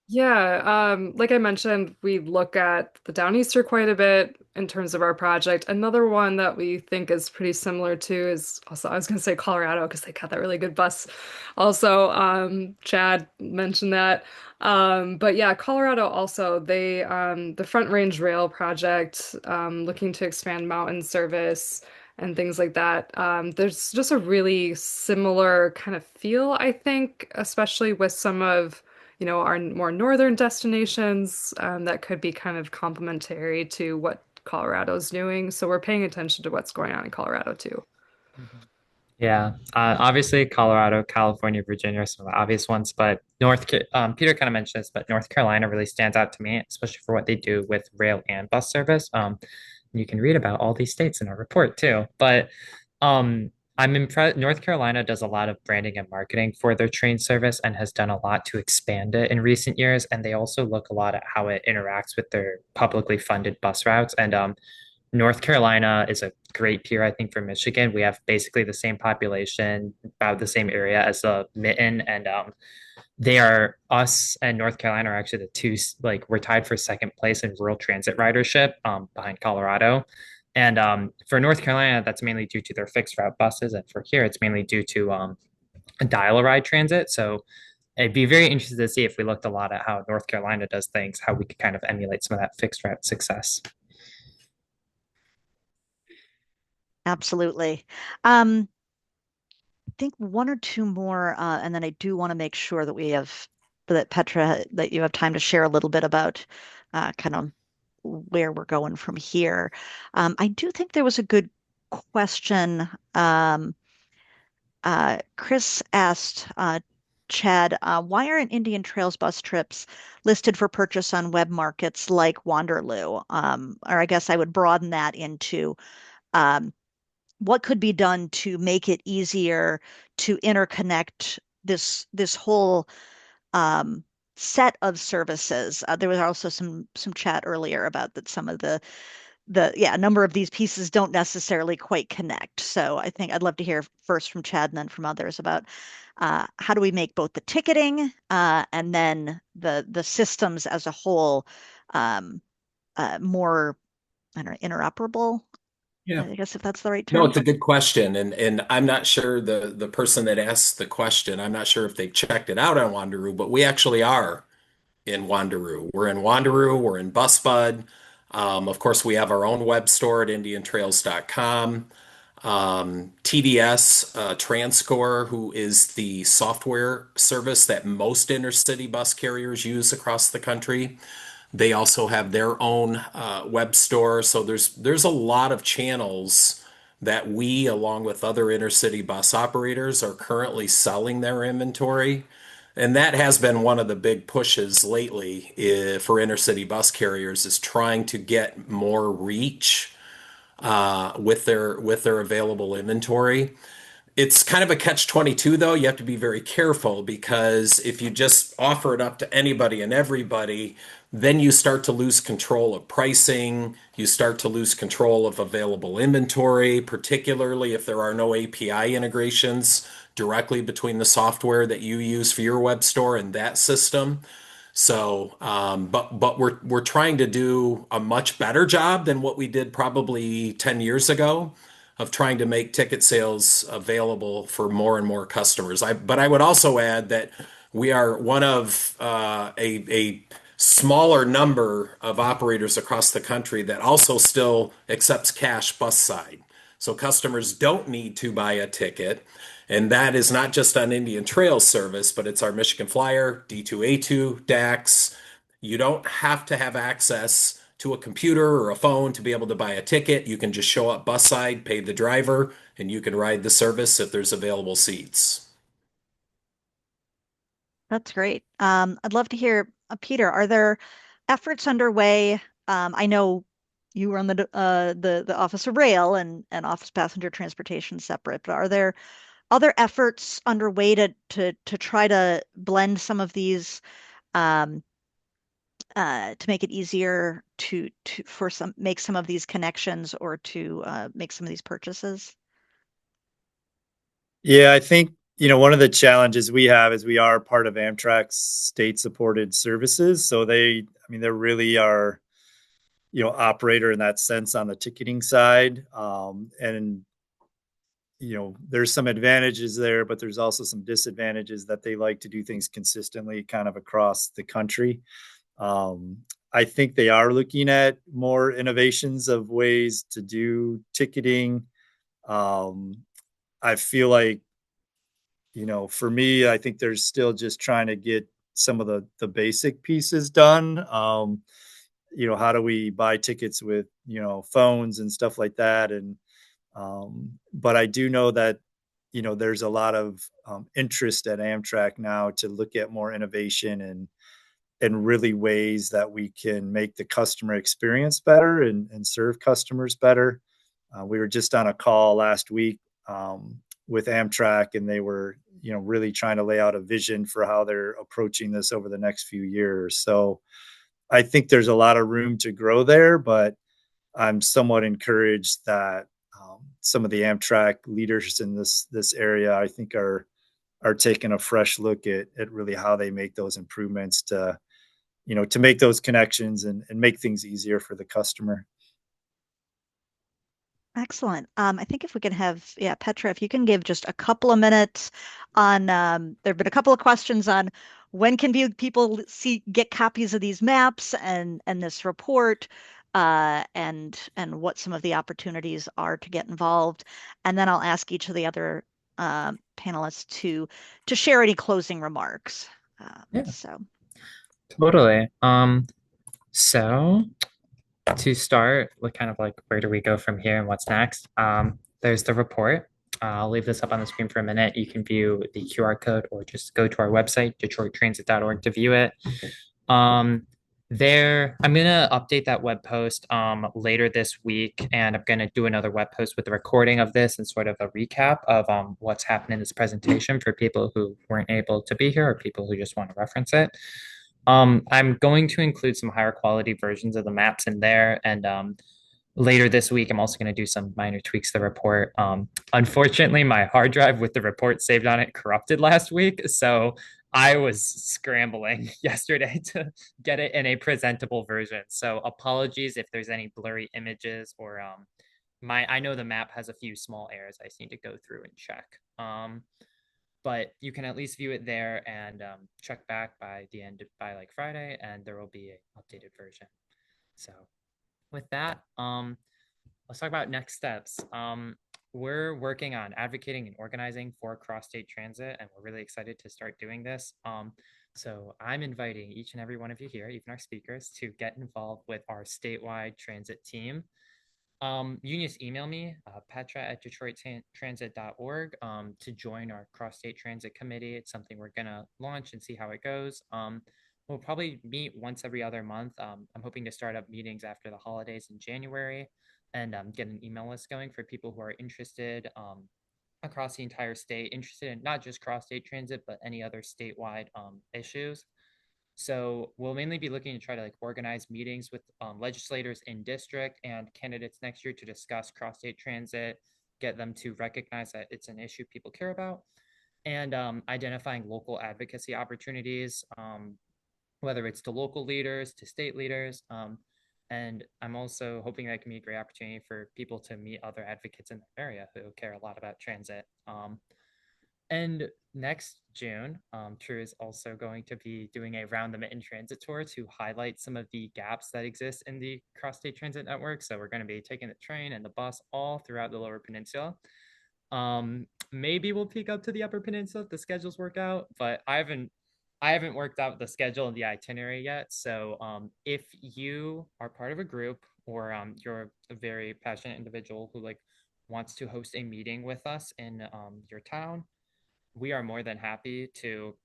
Yeah, like I mentioned, we look at the Downeaster quite a bit in terms of our project. Another one that we think is pretty similar to is also, I was going to say Colorado because they got that really good bus. Also, Chad mentioned that. But yeah, Colorado also, the Front Range Rail project, looking to expand mountain service and things like that. There's just a really similar kind of feel, I think, especially with some of our more northern destinations that could be kind of complementary to what Colorado's doing. So we're paying attention to what's going on in Colorado too. Mhm. Yeah, obviously Colorado, California, Virginia are some of the obvious ones, but Peter kind of mentioned this, but North Carolina really stands out to me, especially for what they do with rail and bus service. You can read about all these states in our report too, but I'm impressed. North Carolina does a lot of branding and marketing for their train service and has done a lot to expand it in recent years. And they also look a lot at how it interacts with their publicly funded bus routes. And North Carolina is a great peer, I think, for Michigan. We have basically the same population, about the same area as the Mitten, and they are us and North Carolina are actually the two, like we're tied for second place in rural transit ridership, behind Colorado. And for North Carolina, that's mainly due to their fixed route buses, and for here, it's mainly due to dial-a-ride transit. So I'd be very interested to see if we looked a lot at how North Carolina does things, how we could kind of emulate some of that fixed route success. Absolutely. I think one or two more, and then I do want to make sure that that Petra, that you have time to share a little bit about kind of where we're going from here. I do think there was a good question. Chris asked Chad, why aren't Indian Trails bus trips listed for purchase on web markets like Wanderloo? Or I guess I would broaden that into um, what could be done to make it easier to interconnect this whole um, set of services. There was also some chat earlier about that some of a number of these pieces don't necessarily quite connect. So I think I'd love to hear first from Chad and then from others about how do we make both the ticketing and then the systems as a whole more, I don't know, interoperable. Yeah. I guess if that's the right No, term. it's a good question, and I'm not sure the person that asked the question, I'm not sure if they've checked it out on Wanderoo, but we actually are in Wanderoo. We're in Wanderoo, we're in BusBud. Of course, we have our own web store at indiantrails.com. TDS, Transcore, who is the software service that most intercity bus carriers use across the country. They also have their own web store. So there's a lot of channels that we, along with other intercity bus operators, are currently selling their inventory. And that has been one of the big pushes lately for intercity bus carriers is trying to get more reach with their available inventory. It's kind of a catch-22 though. You have to be very careful because if you just offer it up to anybody and everybody, then you start to lose control of pricing. You start to lose control of available inventory, particularly if there are no API integrations directly between the software that you use for your web store and that system. So, but we're trying to do a much better job than what we did probably 10 years ago of trying to make ticket sales available for more and more customers. But I would also add that we are one of a smaller number of operators across the country that also still accepts cash bus side. So customers don't need to buy a ticket. And that is not just on Indian Trail service, but it's our Michigan Flyer, D2A2, DAX. You don't have to have access to a computer or a phone to be able to buy a ticket. You can just show up bus side, pay the driver, and you can ride the service if there's available seats. That's great. I'd love to hear, Peter, are there efforts underway? I know you run the Office of Rail and Office Passenger Transportation separate, but are there other efforts underway to try to blend some of these um, to make it easier to for some make some of these connections or to make some of these purchases? Yeah, I think one of the challenges we have is we are part of Amtrak's state-supported services. So they're really our, operator in that sense on the ticketing side. And there's some advantages there, but there's also some disadvantages that they like to do things consistently kind of across the country. I think they are looking at more innovations of ways to do ticketing. I feel like, for me, I think there's still just trying to get some of the basic pieces done. How do we buy tickets with, phones and stuff like that? And, but I do know that, there's a lot of interest at Amtrak now to look at more innovation and really ways that we can make the customer experience better and serve customers better. We were just on a call last week with Amtrak, and they were, really trying to lay out a vision for how they're approaching this over the next few years. So I think there's a lot of room to grow there, but I'm somewhat encouraged that some of the Amtrak leaders in this area, I think, are taking a fresh look at really how they make those improvements to make those connections and make things easier for the customer. Excellent. I think if we can have, Petra, if you can give just a couple of minutes on, there have been a couple of questions on when can people get copies of these maps and this report, and what some of the opportunities are to get involved. And then I'll ask each of the other panelists to share any closing remarks. So totally. So to start with, kind of like, where do we go from here and what's next? There's the report. I'll leave this up on the screen for a minute. You can view the QR code or just go to our website, detroittransit.org, to view it. I'm gonna update that web post later this week, and I'm gonna do another web post with the recording of this and sort of a recap of what's happened in this presentation for people who weren't able to be here or people who just want to reference it. I'm going to include some higher quality versions of the maps in there, and later this week, I'm also going to do some minor tweaks to the report. Unfortunately, my hard drive with the report saved on it corrupted last week, so I was scrambling yesterday to get it in a presentable version. So apologies if there's any blurry images, or I know the map has a few small errors I just need to go through and check. But you can at least view it there and check back by like Friday, and there will be an updated version. So with that, let's talk about next steps. We're working on advocating and organizing for cross-state transit, and we're really excited to start doing this. So I'm inviting each and every one of you here, even our speakers, to get involved with our statewide transit team. You can just email me, petra@detroittransit.org, to join our cross-state transit committee. It's something we're gonna launch and see how it goes. We'll probably meet once every other month. I'm hoping to start up meetings after the holidays in January, and get an email list going for people who are interested across the entire state, interested in not just cross-state transit, but any other statewide issues. So we'll mainly be looking to try to organize meetings with legislators in district and candidates next year to discuss cross-state transit, get them to recognize that it's an issue people care about, and identifying local advocacy opportunities, whether it's to local leaders, to state leaders. And I'm also hoping that can be a great opportunity for people to meet other advocates in the area who care a lot about transit. And next June, True is also going to be doing a Round the Mitten transit tour to highlight some of the gaps that exist in the cross-state transit network. So we're going to be taking the train and the bus all throughout the Lower Peninsula. Maybe we'll peek up to the Upper Peninsula if the schedules work out, but I haven't worked out the schedule and the itinerary yet. So if you are part of a group, or you're a very passionate individual who wants to host a meeting with us in your town, we are more than happy to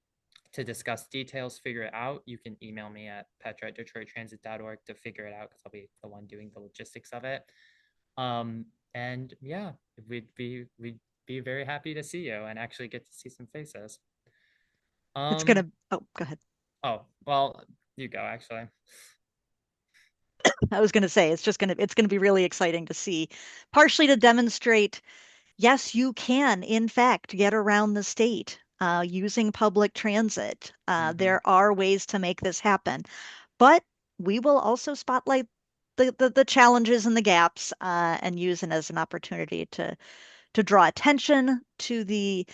discuss details, figure it out. You can email me at petra@detroittransit.org to figure it out, because I'll be the one doing the logistics of it. And yeah, we'd be very happy to see you and actually get to see some faces. It's gonna. Oh, go ahead. Oh, well, you go, actually. I was gonna say it's gonna be really exciting to see, partially to demonstrate yes, you can, in fact, get around the state using public transit. There are ways to make this happen, but we will also spotlight the challenges and the gaps and use it as an opportunity to draw attention to the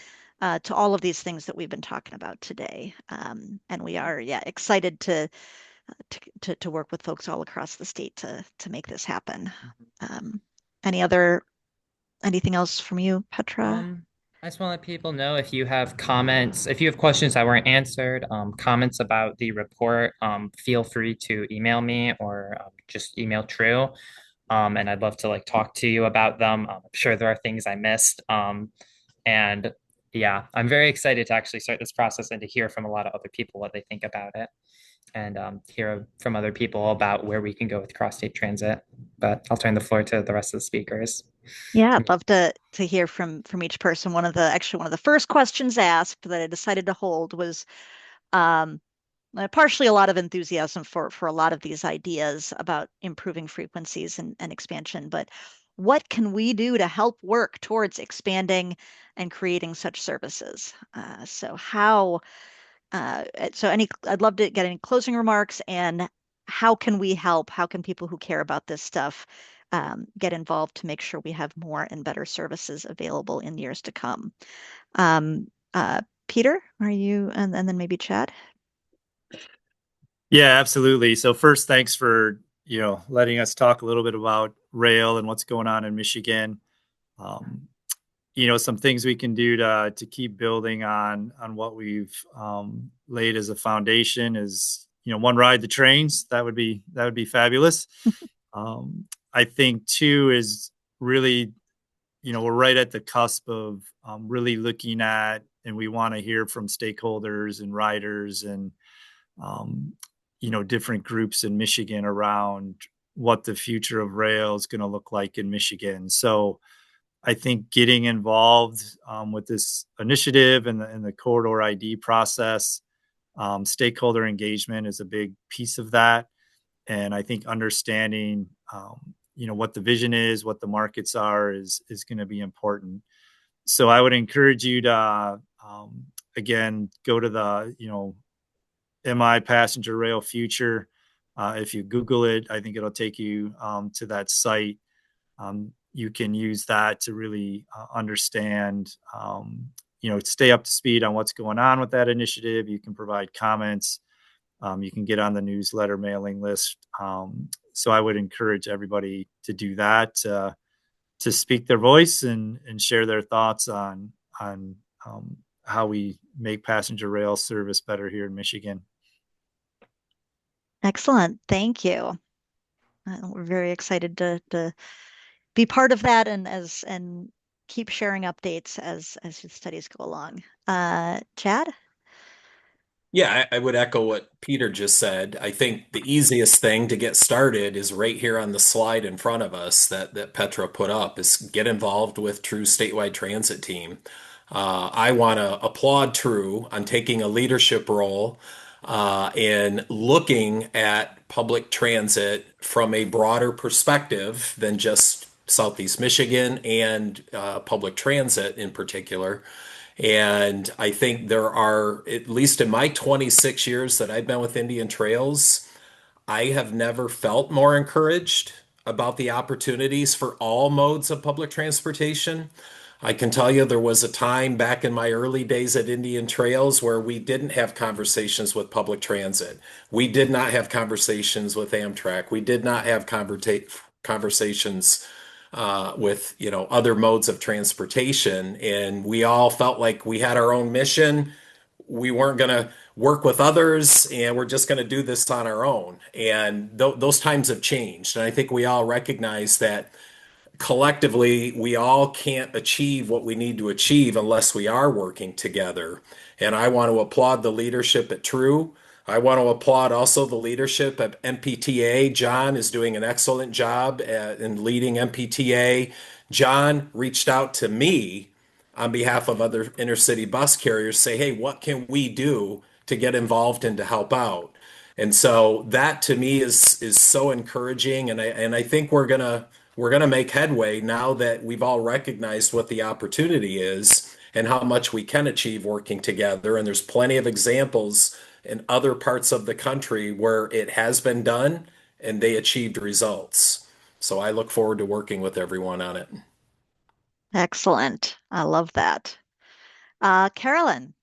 to all of these things that we've been talking about today. And we are, yeah, excited to work with folks all across the state to make this happen. Any other anything else from you, Petra? I just want to let people know if you have comments, if you have questions that weren't answered, comments about the report, feel free to email me or just email True. And I'd love to like talk to you about them. I'm sure there are things I missed. And yeah, I'm very excited to actually start this process and to hear from a lot of other people what they think about it and hear from other people about where we can go with cross-state transit. But I'll turn the floor to the rest of the speakers. Yeah, I'd love to hear from each person. One of the first questions asked that I decided to hold was um, partially a lot of enthusiasm for a lot of these ideas about improving frequencies and expansion, but what can we do to help work towards expanding and creating such services? So how so I'd love to get any closing remarks and how can we help? How can people who care about this stuff get involved to make sure we have more and better services available in years to come? Um, Peter, are you, and then maybe Chad? Yeah, absolutely. So first, thanks for, letting us talk a little bit about rail and what's going on in Michigan. Some things we can do to keep building on what we've laid as a foundation is, one, ride the trains. That would be fabulous. I think two is really, we're right at the cusp of really looking at, and we want to hear from stakeholders and riders and different groups in Michigan around what the future of rail is going to look like in Michigan. So I think getting involved with this initiative and the corridor ID process, stakeholder engagement is a big piece of that. And I think understanding, what the vision is, what the markets are is going to be important. So I would encourage you to, again, go to the, MI Passenger Rail Future. If you Google it, I think it'll take you to that site. You can use that to really understand, stay up to speed on what's going on with that initiative. You can provide comments. You can get on the newsletter mailing list. So I would encourage everybody to do that, to speak their voice and share their thoughts on how we make passenger rail service better here in Michigan. Excellent. Thank you. We're very excited to be part of that and keep sharing updates as the studies go along. Chad? Yeah, I would echo what Peter just said. I think the easiest thing to get started is right here on the slide in front of us that Petra put up is get involved with True Statewide Transit Team. I want to applaud True on taking a leadership role in looking at public transit from a broader perspective than just Southeast Michigan and public transit in particular. And I think there are, at least in my 26 years that I've been with Indian Trails, I have never felt more encouraged about the opportunities for all modes of public transportation. I can tell you there was a time back in my early days at Indian Trails where we didn't have conversations with public transit. We did not have conversations with Amtrak. We did not have conversations with other modes of transportation, and we all felt like we had our own mission. We weren't going to work with others, and we're just going to do this on our own. And those times have changed, and I think we all recognize that collectively we all can't achieve what we need to achieve unless we are working together. And I want to applaud the leadership at True. I want to applaud also the leadership of MPTA. John is doing an excellent job in leading MPTA. John reached out to me on behalf of other intercity bus carriers, say, hey, what can we do to get involved and to help out? And so that to me is so encouraging. And I think we're gonna we're going to make headway now that we've all recognized what the opportunity is and how much we can achieve working together. And there's plenty of examples in other parts of the country where it has been done and they achieved results. So I look forward to working with everyone on it. Excellent. I love that. Carolyn.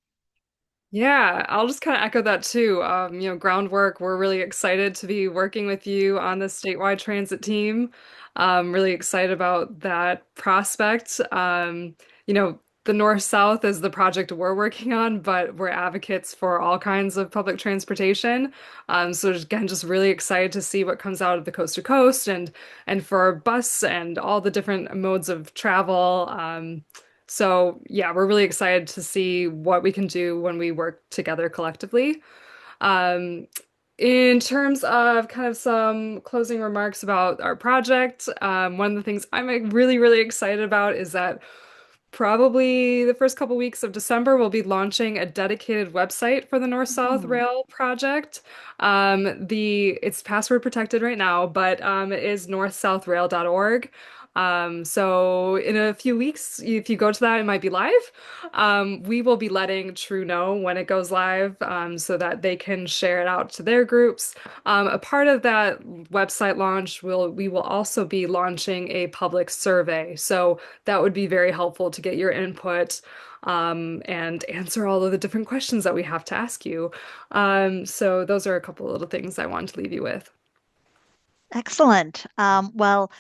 Yeah, I'll just kind of echo that too. Groundwork, we're really excited to be working with you on the statewide transit team. Really excited about that prospect. The North-South is the project we're working on, but we're advocates for all kinds of public transportation. So again, just really excited to see what comes out of the coast to coast and for bus and all the different modes of travel. So yeah, we're really excited to see what we can do when we work together collectively. Um, in terms of kind of some closing remarks about our project, one of the things I'm really, really excited about is that probably the first couple weeks of December, we'll be launching a dedicated website for the North-South Rail project. It's password protected right now, but it is northsouthrail.org. So in a few weeks, if you go to that, it might be live. We will be letting True know when it goes live, so that they can share it out to their groups. A part of that website launch we will also be launching a public survey. So that would be very helpful to get your input, and answer all of the different questions that we have to ask you. So those are a couple of little things I wanted to leave you with. Excellent. Well,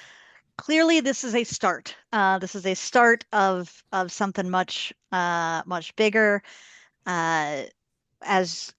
clearly this is a start. This is a start of something much bigger. As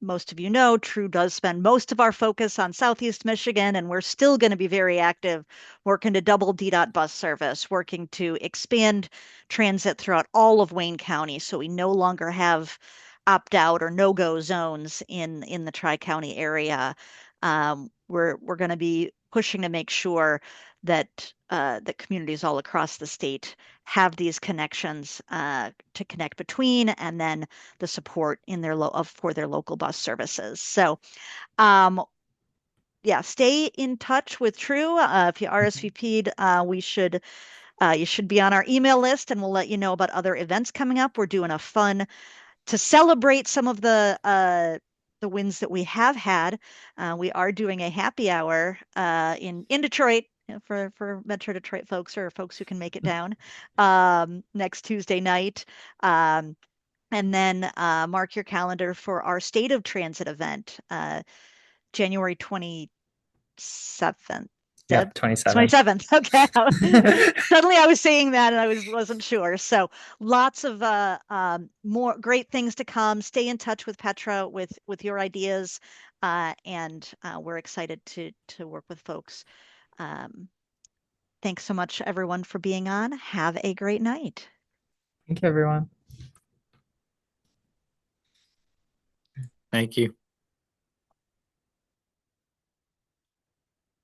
most of you know, True does spend most of our focus on Southeast Michigan, and we're still going to be very active working to double DDOT bus service, working to expand transit throughout all of Wayne County, so we no longer have opt-out or no-go zones in the Tri-County area. We're going to be pushing to make sure that that communities all across the state have these connections to connect between, and then the support in their for their local bus services. So, yeah, stay in touch with True. If you RSVP'd, you should be on our email list, and we'll let you know about other events coming up. We're doing a fun to celebrate some of the wins that we have had. We are doing a happy hour in Detroit, for Metro Detroit folks or folks who can make it down, next Tuesday night. And then mark your calendar for our State of Transit event, January 27th. Yeah, 27th. 27th. Okay. Suddenly I was saying that and I wasn't sure. So lots of more great things to come. Stay in touch with Petra with your ideas, and we're excited to work with folks. Thanks so much, everyone, for being on. Have a great night. Thank you, everyone. Thank you.